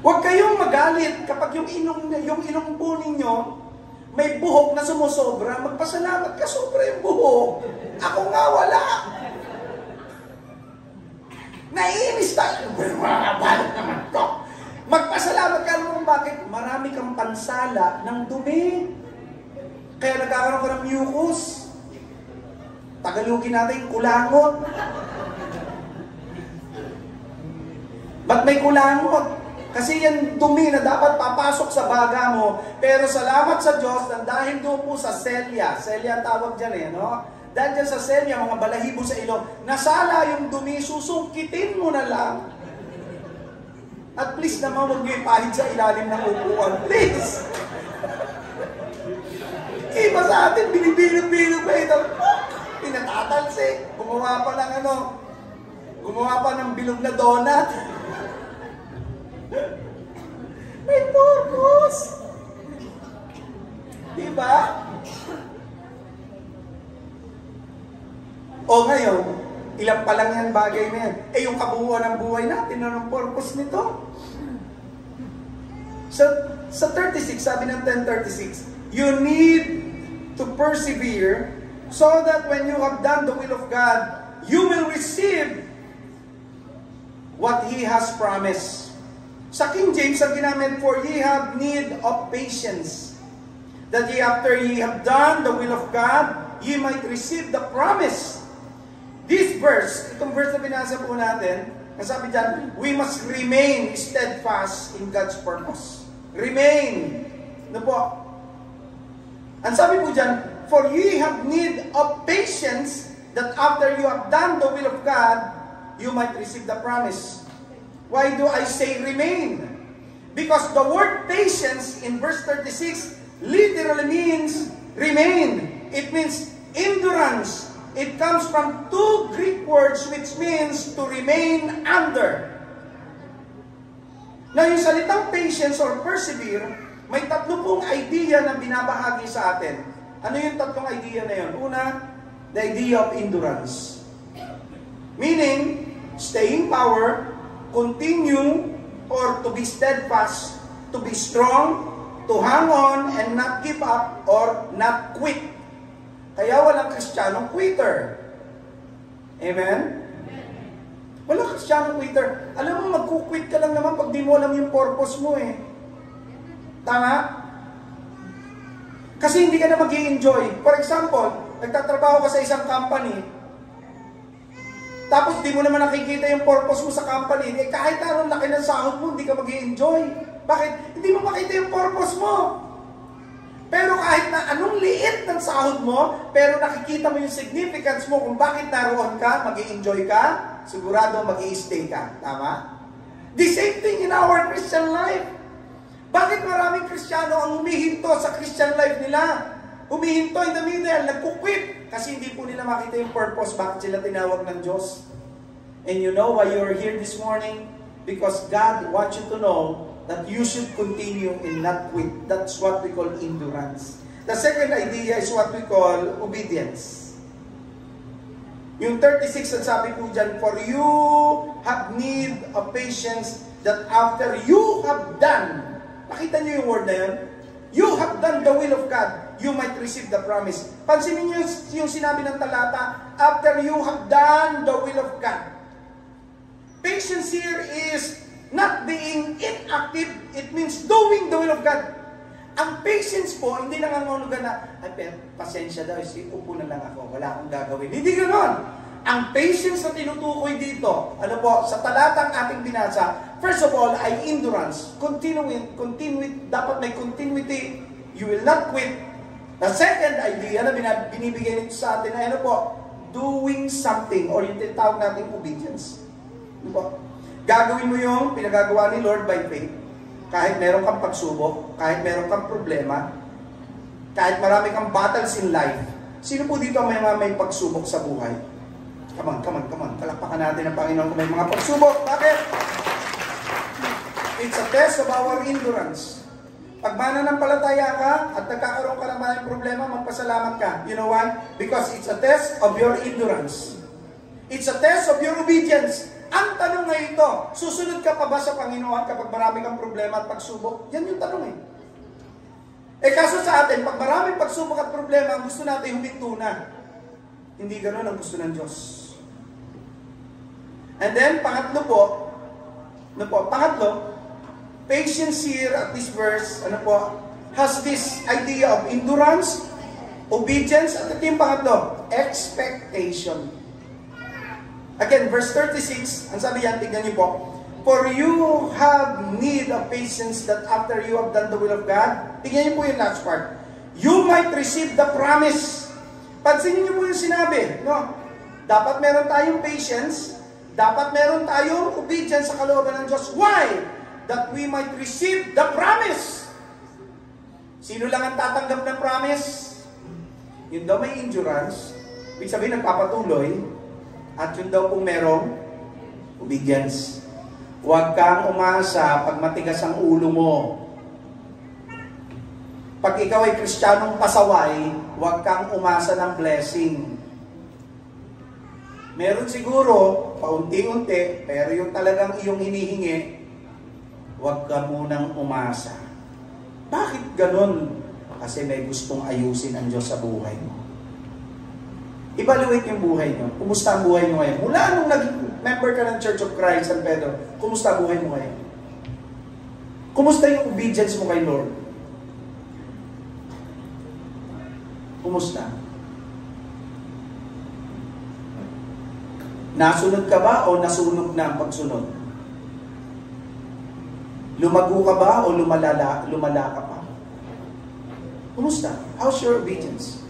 A: Huwag kayong magalit kapag yung ilong po ninyo may buhok na sumusobra. Magpasalamat ka, sobra yung buhok. Ako nga wala. Naiinis tayo. Mga balot naman to. Magpasalamat ka naman bakit? Marami kang pansala ng dumi. Kaya nagkakaroon ka ng mucus. Tagalogin natin, kulangot. Ba't may kulangot? Kasi yan dumi na dapat papasok sa baga mo. Pero salamat sa Diyos na dahil doon po sa selya. Selya ang tawag dyan no? Dahil dyan sa selya, mga balahibo sa ilong, nasala yung dumi, susungkitin mo na lang. At please naman, huwag nyo ipahid sa ilalim ng upuan. Please! Iba sa atin, binibilog-bilog pa ito. Pinatatalsik. Gumawa pa ng bilog na donut. May purpose. Diba? O ngayon, ilang pa lang yan bagay na yan. Yung kabuuan ng buhay natin, anong purpose nito? Sa 36, sabi ng 10:36, you need to persevere so that when you have done the will of God, you will receive what He has promised. Sa King James, ang ginamit, for ye have need of patience, that ye after ye have done the will of God, ye might receive the promise. This verse, itong verse na binasa po natin, nasabi dyan, we must remain steadfast in God's purpose. Remain. Ano po? Ang sabi po dyan, for ye have need of patience, that after you have done the will of God, you might receive the promise. Why do I say remain? Because the word patience in verse 36 literally means remain. It means endurance, it comes from two Greek words which means to remain under. Now, yung salitang patience or persevere, may tatlo pong idea na binabahagi sa atin. Ano yung tatlong idea na yun? Una, the idea of endurance. Meaning, staying power, continue, or to be steadfast, to be strong, to hang on and not give up or not quit. Kaya walang Kristiyanong quitter. Amen? Walang Kristiyanong quitter. Alam mo, magkukwit ka lang naman pag di mo alam yung purpose mo eh. Tama? Kasi hindi ka na mag-i-enjoy. For example, nagtatrabaho ka sa isang company, tapos di mo naman nakikita yung purpose mo sa company, eh kahit anong laki ng sahod mo, hindi ka mag-i-enjoy. Bakit? Hindi mo makita yung purpose mo. Pero kahit na anong liit ng sahod mo, pero nakikita mo yung significance mo kung bakit naroon ka, mag-i-enjoy ka, sigurado mag-i-stay ka. Tama? The same thing in our Christian life. Bakit maraming Kristiyano ang humihinto sa Christian life nila? Humihinto in the middle, nagkukwit. Kasi hindi po nila makita yung purpose, bakit sila tinawag ng Diyos. And you know why you're here this morning? Because God wants you to know that you should continue and not quit. That's what we call endurance. The second idea is what we call obedience. Yung 36 ang sabi po dyan, for you have need of patience that after you have done, nakita niyo yung word na yun? You have done the will of God, you might receive the promise. Pansinin niyo yung sinabi ng talata, after you have done the will of God. Patience here is not being inactive, it means doing the will of God. Ang patience po, hindi nangangulugan na, ay, pasensya daw, upo na lang ako, wala akong gagawin. Hindi ganoon. Ang patience na tinutukoy dito, ano po, sa talatang ating binasa, first of all, ay endurance. Continue, dapat may continuity, you will not quit. The second idea na binibigay nito sa atin ay ano po, doing something, or yung tinatawag natin obedience. Ano po? Gagawin mo yung pinagagawa ni Lord by faith. Kahit meron kang pagsubok, kahit meron kang problema, kahit marami kang battles in life. Sino po dito may pagsubok sa buhay? Come on. Kalakpakan natin ang Panginoon kung may mga pagsubok. Bakit? It's a test of our endurance. Pag mananampalataya ka at nagkakaroon ka ng maraming problema, magpasalamat ka. You know why? Because it's a test of your endurance. It's a test of your obedience. Ang tanong nga ito, susunod ka pa ba sa Panginoon kapag marami kang problema at pagsubok? Yan yung tanong eh. Eh kaso sa atin, pag maraming pagsubok at problema, ang gusto natin huminto na. Hindi ganoon ang gusto ng Diyos. And then, pangatlo, patience here at this verse, has this idea of endurance, obedience, at ito yung pangatlo, expectation. Again, verse 36, ang sabi yan, tignan niyo po, for you have need of patience that after you have done the will of God, tignan niyo po yung last part, you might receive the promise. Pansinin niyo po yung sinabi, no? Dapat meron tayong patience, dapat meron tayong obedience sa kalooban ng Diyos. Why? That we might receive the promise. Sino lang ang tatanggap ng promise? Yun daw may endurance, ibig sabihin nagpapatuloy, at yun daw kung merong obedience. Huwag kang umasa pag matigas ang ulo mo. Pag ikaw ay Kristiyanong pasaway, huwag kang umasa ng blessing. Meron siguro, paunti-unti, pero yung talagang iyong hinihingi, huwag ka munang umasa. Bakit ganun? Kasi may gustong ayusin ang Diyos sa buhay mo. Evaluate yung buhay nyo. Kumusta ang buhay nyo ngayon? Mula nung nag-member ka ng Church of Christ San Pedro, kumusta ang buhay mo ngayon? Kumusta yung obedience mo kay Lord? Kumusta? Nasunod ka ba o nasunog na ang pagsunod? Lumago ka ba o lumala ka pa? Kumusta? How's your obedience?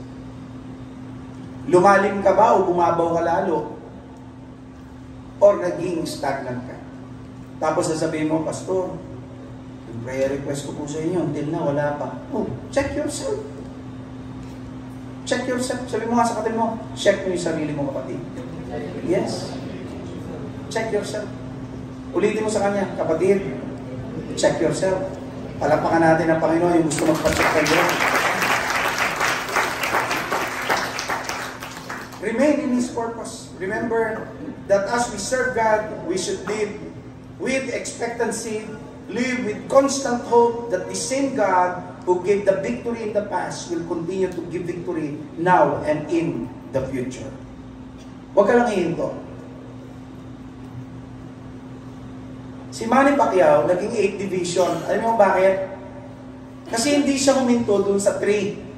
A: Lumalim ka ba o bumabaw ka lalo? Or naging stagnant ka? Tapos sasabihin mo, Pastor, yung prayer request ko po sa inyo, until na wala pa. Oh, check yourself. Check yourself. Sabi mo nga sa kapatid mo, check mo yung sarili mo, kapatid. Yes. Check yourself. Ulitin mo sa kanya, kapatid, check yourself. Palakpakan natin ang Panginoon yung gusto magpacheck kayo. Remain in His purpose. Remember that as we serve God, we should live with expectancy, live with constant hope that the same God who gave the victory in the past will continue to give victory now and in the future. Huwag ka lang ihinto. Si Manny Pacquiao, naging 8 division. Alam mo bakit? Kasi hindi siya huminto dun sa 3.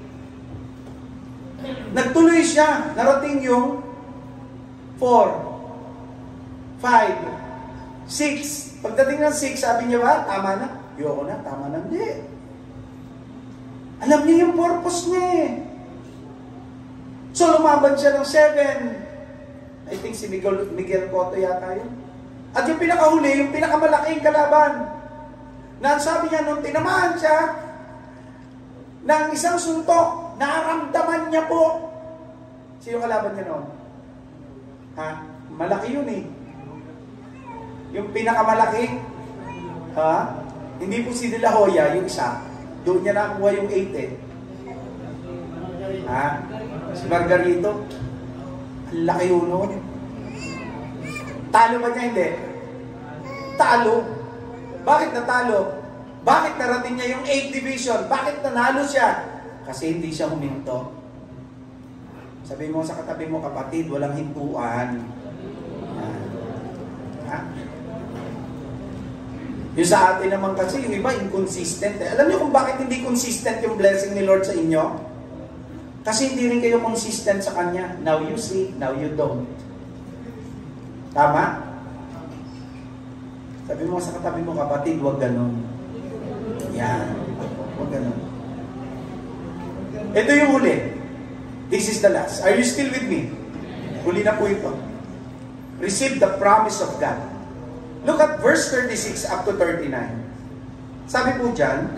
A: Nagtuloy siya. Narating yung 4, 5, 6. Pagdating ng 6, sabi niya ba, tama na? Yoko na, tama na. Hindi. Alam niya yung purpose niya eh. So, lumaban siya ng 7. I think si Miguel Cotto yata yun. At yung pinakahuli, yung pinakamalaking kalaban. Na sabi niya, nung tinamaan siya ng isang suntok, naramdaman niya po. Sino kalaban niya noon? Ha? Malaki yun eh. Yung pinakamalaki, ha? Hindi po si De La Hoya, yung isa. Doon niya nakuha yung 8 eh. Ha? Si Margarito. Ang laki yun noon. Talo ba niya? Hindi. Talo. Bakit natalo? Bakit narating niya yung 8 division? Bakit nanalo siya? Kasi hindi siya huminto. Sabi mo sa katabi mo, kapatid, walang hintuan. Ha? Yung sa atin naman kasi, yung iba inconsistent. Alam niyo kung bakit hindi consistent yung blessing ni Lord sa inyo? Kasi hindi rin kayo consistent sa Kanya. Now you see, now you don't. Tama? Sabi mo sa katabi mo, kapatid, huwag ganun. Yan. Huwag ganun. Ito yung huli. This is the last. Are you still with me? Huli na po ito. Receive the promise of God. Look at verse 36 up to 39. Sabi po dyan,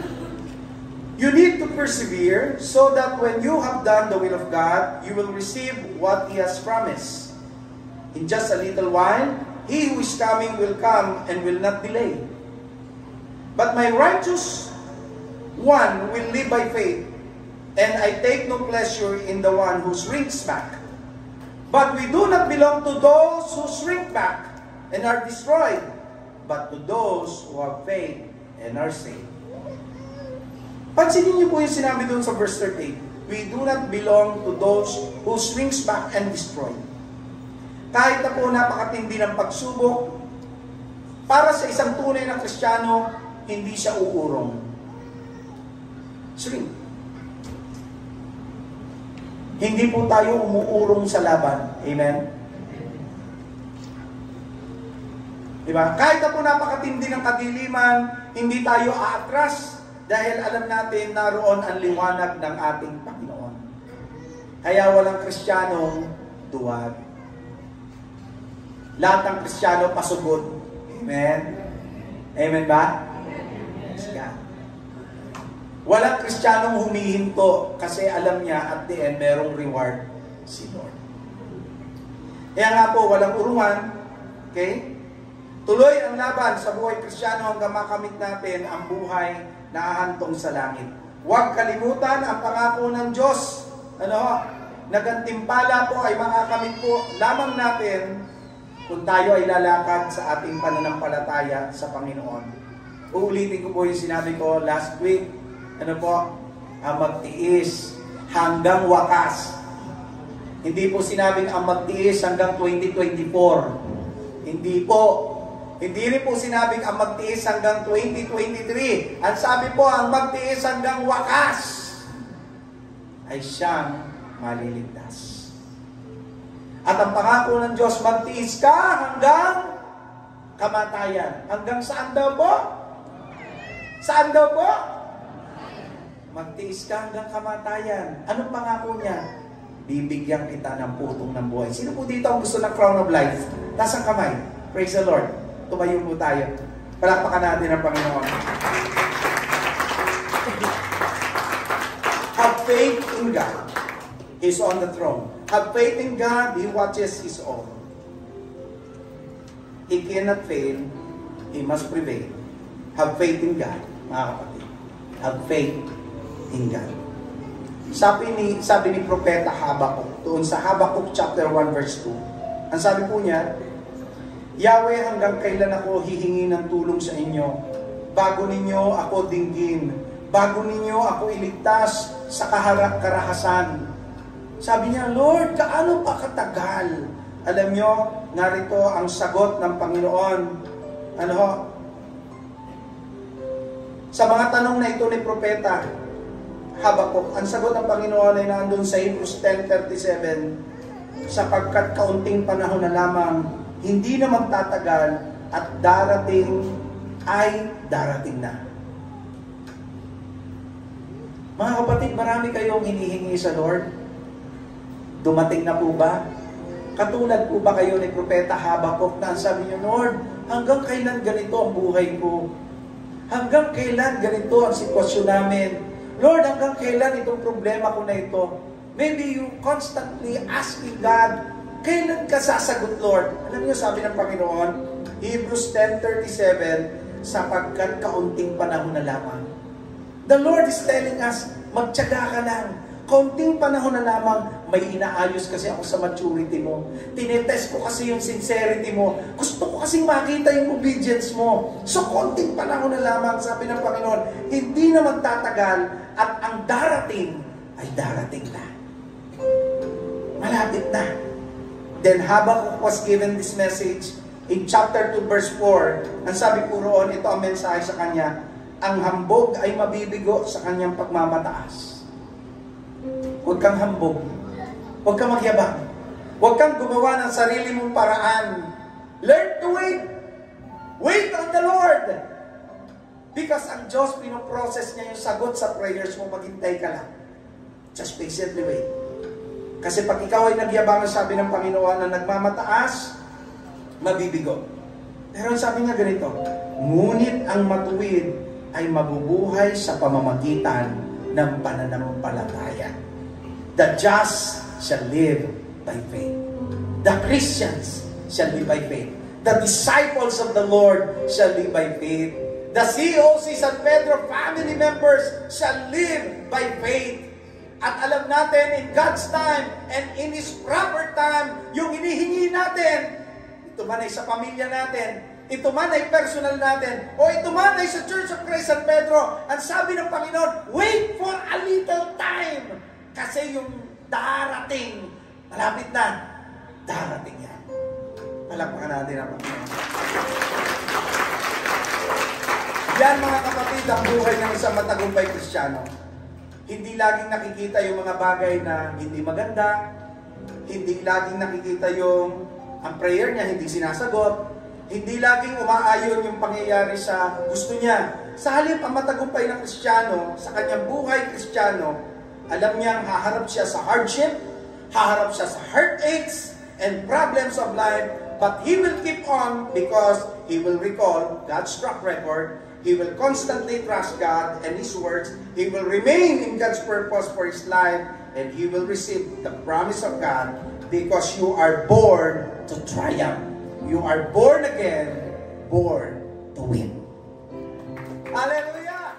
A: you need to persevere so that when you have done the will of God, you will receive what He has promised. In just a little while, He who is coming will come and will not delay. But my righteous one will live by faith, and I take no pleasure in the one who shrinks back. But we do not belong to those who shrink back and are destroyed, but to those who have faith and are saved. Pansinin niyo po yung sinabi doon sa verse 38. We do not belong to those who shrinks back and destroyed. Kahit na po napakatindi ng pagsubok, para sa isang tunay na Kristiyano, hindi siya uurong. Shrink. Hindi po tayo umuurong sa laban. Amen? Diba? Kahit na po napakatindi ng kadiliman, hindi tayo aatras dahil alam natin naroon ang liwanag ng ating Panginoon. Kaya walang Kristiyanong duwag. Lahat ng Kristiyano pasugod. Amen? Amen ba? Yes, God. Walang Kristiyanong humihinto kasi alam niya at the end merong reward si Lord. Kaya nga po, walang urungan. Okay? Tuloy ang laban sa buhay Kristiyano hanggang makamit natin ang buhay na ahantong sa langit. Huwag kalimutan ang pangako ng Diyos. Nagantimpala po ay makakamit po lamang natin kung tayo ay lalakad sa ating pananampalataya sa Panginoon. Uulitin ko po yung sinabi ko last week. Ang magtiis hanggang wakas. Hindi po sinabing ang magtiis hanggang 2024. Hindi po. Hindi rin po sinabing ang magtiis hanggang 2023. Ang sabi po, ang magtiis hanggang wakas ay siyang maliligtas. At ang pangako ng Diyos, magtiis ka hanggang kamatayan. Hanggang saan daw po? Saan daw po? Magtiis ka hanggang kamatayan. Anong pangako niya? Bibigyan kita ng putong ng buhay. Sino po dito ang gusto ng crown of life? Taas ang kamay. Praise the Lord. Tumayo po tayo. Palakpakan natin ang Panginoon. Have faith in God. He's on the throne. Have faith in God. He watches His own. He cannot fail. He must prevail. Have faith in God, mga kapatid. Have faith in God. Sabi ni Propeta Habakuk, doon sa Habakuk chapter 1 verse 2, ang sabi po niya, Yahweh, hanggang kailan ako hihingi ng tulong sa inyo? Bago ninyo ako dinggin. Bago ninyo ako iligtas sa karahasan. Sabi niya, Lord, kaano pa katagal? Alam nyo, narito ang sagot ng Panginoon. Ano? Sa mga tanong na ito ni Propeta Habakuk, ang sagot ng Panginoon ay nandun sa Hebrews 10:37, sapagkat kaunting panahon na lamang, hindi na magtatagal at darating ay darating na. Mga kapatid, marami kayong hinihingi sa Lord. Dumating na po ba? Katulad po ba kayo ni Propeta Habakuk na sabi niyo, Lord, hanggang kailan ganito ang buhay ko? Hanggang kailan ganito ang sitwasyon namin? Lord, hanggang kailan itong problema ko na ito? Maybe you constantly asking God, kailan ka sasagot, Lord? Alam niyo, sabi ng Panginoon, Hebrews 10:37, sapagkat kaunting panahon na lamang. The Lord is telling us, magtiyaga ka lang. Kaunting panahon na lamang, may inaayos kasi ako sa maturity mo. Tinetest ko kasi yung sincerity mo. Gusto ko kasi makita yung obedience mo. So, kaunting panahon na lamang, sabi ng Panginoon, hindi na magtatagal at ang darating ay darating na. Malapit na. Then Habakuk was given this message in chapter 2 verse 4. Ang sabi po roon, ito ang mensahe sa kanya, ang hambog ay mabibigo sa kanyang pagmamataas. Huwag kang hambog. Huwag kang magyabang. Huwag kang gumawa ng sarili mong paraan. Learn to wait. Wait on the Lord. Because ang Diyos, pinoprocess niya yung sagot sa prayers mo, maghintay ka lang. Just patiently wait. Kasi pag ikaw ay nagyabang, sabi ng Panginoon na nagmamataas, mabibigo. Pero sabi niya ganito, ngunit ang matuwid ay mabubuhay sa pamamagitan ng pananampalataya. The just shall live by faith. The Christians shall live by faith. The disciples of the Lord shall live by faith. The COC San Pedro family members shall live by faith. At alam natin, in God's time and in His proper time, yung hinihingi natin, ito man ay sa pamilya natin, ito man ay personal natin, o ito man ay sa Church of Christ San Pedro, ang sabi ng Panginoon, wait for a little time. Kasi yung darating, malapit na, darating yan. Palakpakan natin ang Panginoon. Yan mga kapatid, ang buhay ng isang matagumpay Kristiyano. Hindi laging nakikita yung mga bagay na hindi maganda, hindi laging nakikita yung ang prayer niya hindi sinasagot, hindi laging umaayon yung pangyayari sa gusto niya. Sa halip, ang matagumpay ng Kristiyano, sa kanyang buhay Kristiyano, alam niyang haharap siya sa hardship, haharap siya sa heartaches and problems of life, but he will keep on because he will recall God's track record. He will constantly trust God and His words. He will remain in God's purpose for his life, and he will receive the promise of God because you are born to triumph. You are born again, born to win. Hallelujah!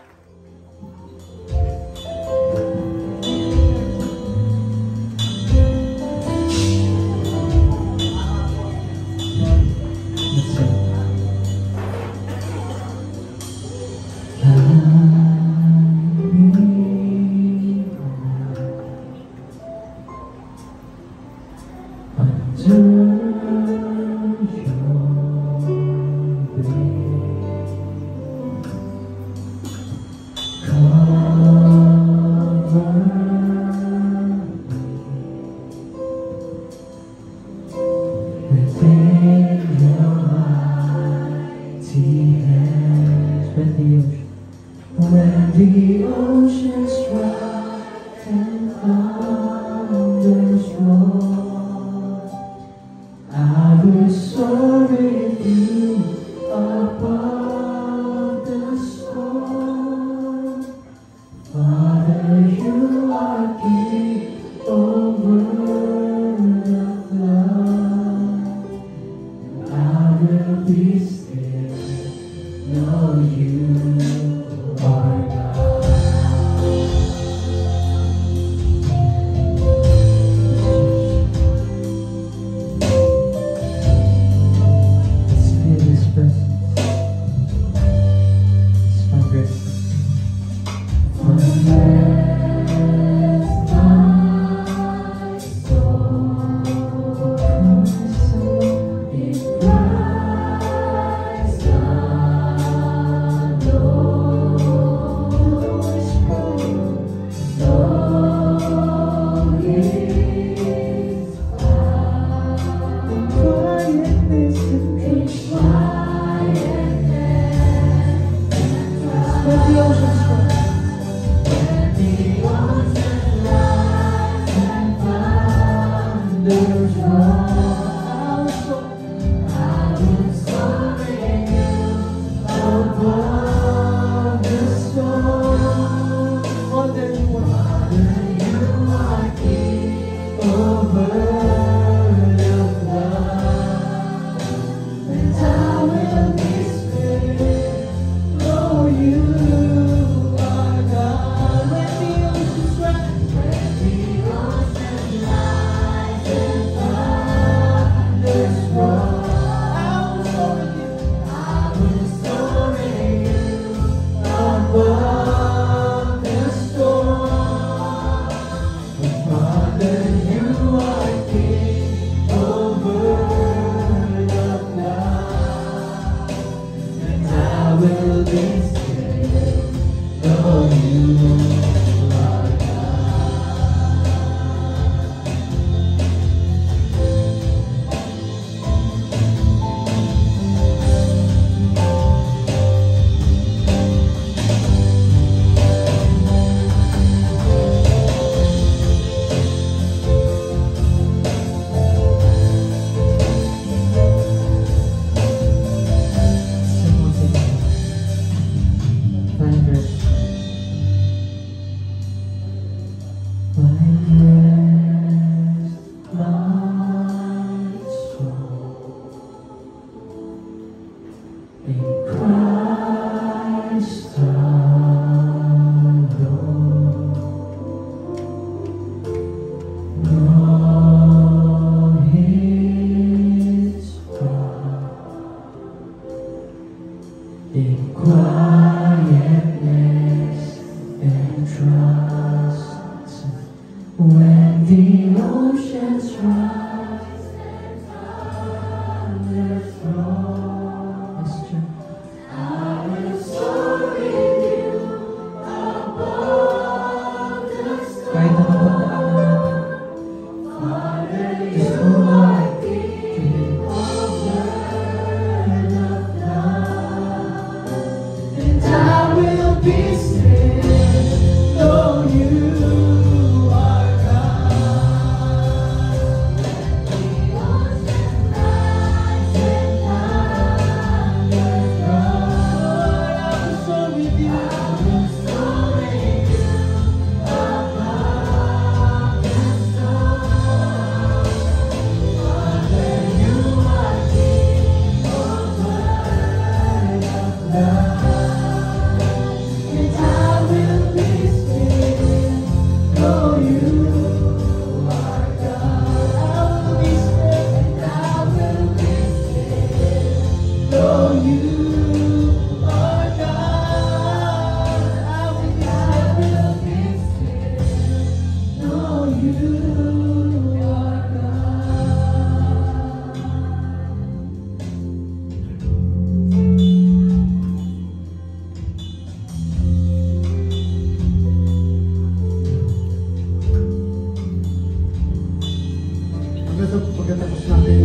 F: Pagkatapos natin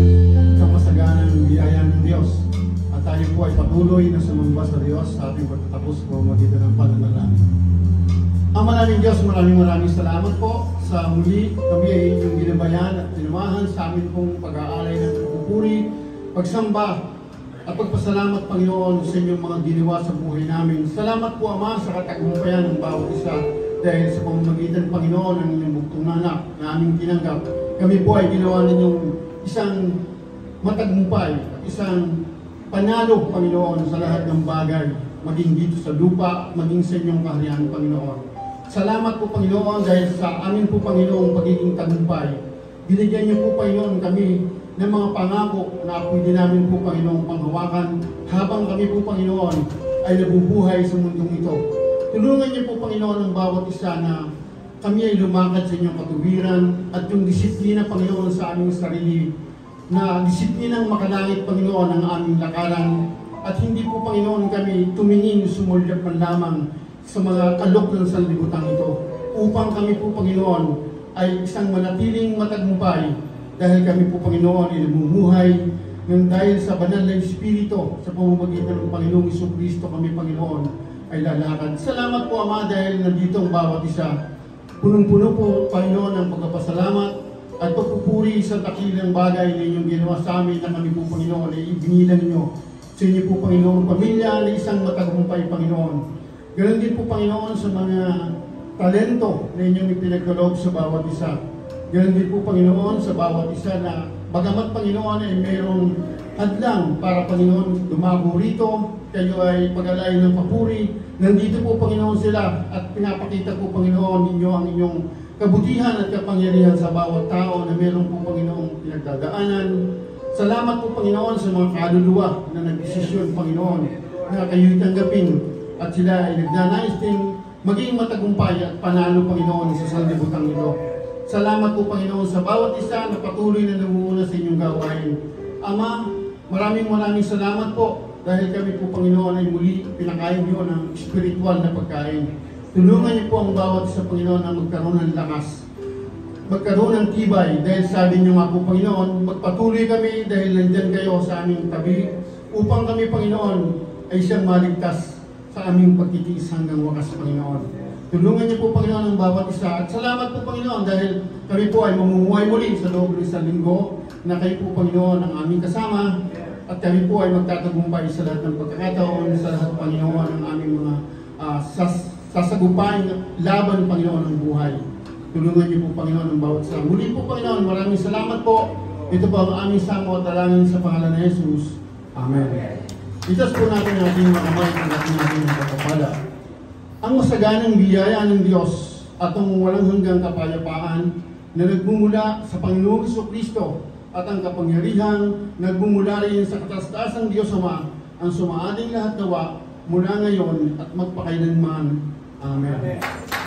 F: kapasaganang biyaya ng Diyos at tayo po ay patuloy na sumamba sa Diyos sa ating pagtatapos po magitan ng pananalangin. Ang maraming Diyos, maraming salamat po sa muli kami ay inyong ginabayan at tinumahan sa amin pong pag-aalay ng pagpupuri, pagsamba at pagpasalamat Panginoon sa inyong mga ginawa sa buhay namin. Salamat po Ama sa katagumpayan ng bawat isa dahil sa pamamagitan Panginoon ng inyong bugtong anak na aming tinanggap. Kami po ay ginawa ninyong isang matagumpay at isang panalo, Panginoon, sa lahat ng bagay, maging dito sa lupa, maging sa inyong kaharian, Panginoon. Salamat po, Panginoon, dahil sa amin po, Panginoon, pagiging tagumpay. Binigyan niyo po, Panginoon, kami ng mga pangako na pwede namin po, Panginoon, panghawakan habang kami po, Panginoon, ay nabubuhay sa mundong ito. Tulungan niyo po, Panginoon, ang bawat isa na kami ay lumakad sa inyong katuwiran at yung disiplina, Panginoon, sa aming sarili, na disiplinang makalangit, Panginoon, ang aming lakaran. At hindi po, Panginoon, kami tumingin, sumulyap man lamang sa mga alok ng sanlibutan ito. Upang kami po, Panginoon, ay isang manatiling matagumpay dahil kami po, Panginoon, ay namumuhay ng dahil sa banal na Espiritu sa pamamagitan ng Panginoong Jesucristo kami, Panginoon, ay lalakad. Salamat po, Ama, dahil nandito ang bawat isa. Punong-puno po, Panginoon, ang pagpapasalamat at pagpupuri sa dakilang bagay na inyong ginawa sa amin na kami po, Panginoon, ay ibinilang ninyo sa inyo po, Panginoon, pamilya na isang matagumpay, Panginoon. Ganon din po, Panginoon, sa mga talento na inyong ipinagkaloob sa bawat isa. Ganon din po, Panginoon, sa bawat isa na bagamat, Panginoon, ay mayroong hadlang para, Panginoon, dumago rito, kayo ay pag-alayin ng papuri. Nandito po, Panginoon, sila at pinapakita po, Panginoon, ninyo ang inyong kabutihan at kapangyarihan sa bawat tao na meron po, Panginoon, pinagdadaanan. Salamat po, Panginoon, sa mga kaluluwa na nagdesisyon, Panginoon, na kayo'y tanggapin at sila ay nagnanais din maging matagumpay at panalo, Panginoon, sa sanlibutan ito. Salamat po, Panginoon, sa bawat isa na patuloy na namumuna sa inyong gawain. Ama, maraming salamat po dahil kami po, Panginoon, ay muli pinakain niyo ng spiritual na pagkain. Tulungan niyo po ang bawat isa, Panginoon, na magkaroon ng lakas, magkaroon ng tibay, dahil sabi niyo nga po, Panginoon, magpatuloy kami dahil nandyan kayo sa aming tabi, upang kami, Panginoon, ay siyang maligtas sa aming pagtitiis hanggang wakas, Panginoon. Tulungan niyo po, Panginoon, ang bawat isa. At salamat po, Panginoon, dahil kami po ay mamumuhay muli sa loob ng isang linggo, na kayo po, Panginoon, ang aming kasama, at kami po ay magtatagumpay sa lahat ng pagkakataon, sa lahat, Panginoon, ng aming mga sasagupain laban, Panginoon, ng buhay. Tulungan niyo po, Panginoon, ang bawat isa. Muli po, Panginoon, maraming salamat po. Ito po ang aming samo at dalangin sa pangalan ng Jesus. Amen. Itas po natin ang ating mga kamay at ating pagpapala. Ang masaganang biyaya ng Diyos at ang walang hanggang kapayapaan na nagmumula sa Panginoong Jesucristo at ang kapangyarihan nagmumula rin sa kataas-taasang Diyos Ama ang sumaating lahat nawa mula ngayon at magpakailanman. Amen.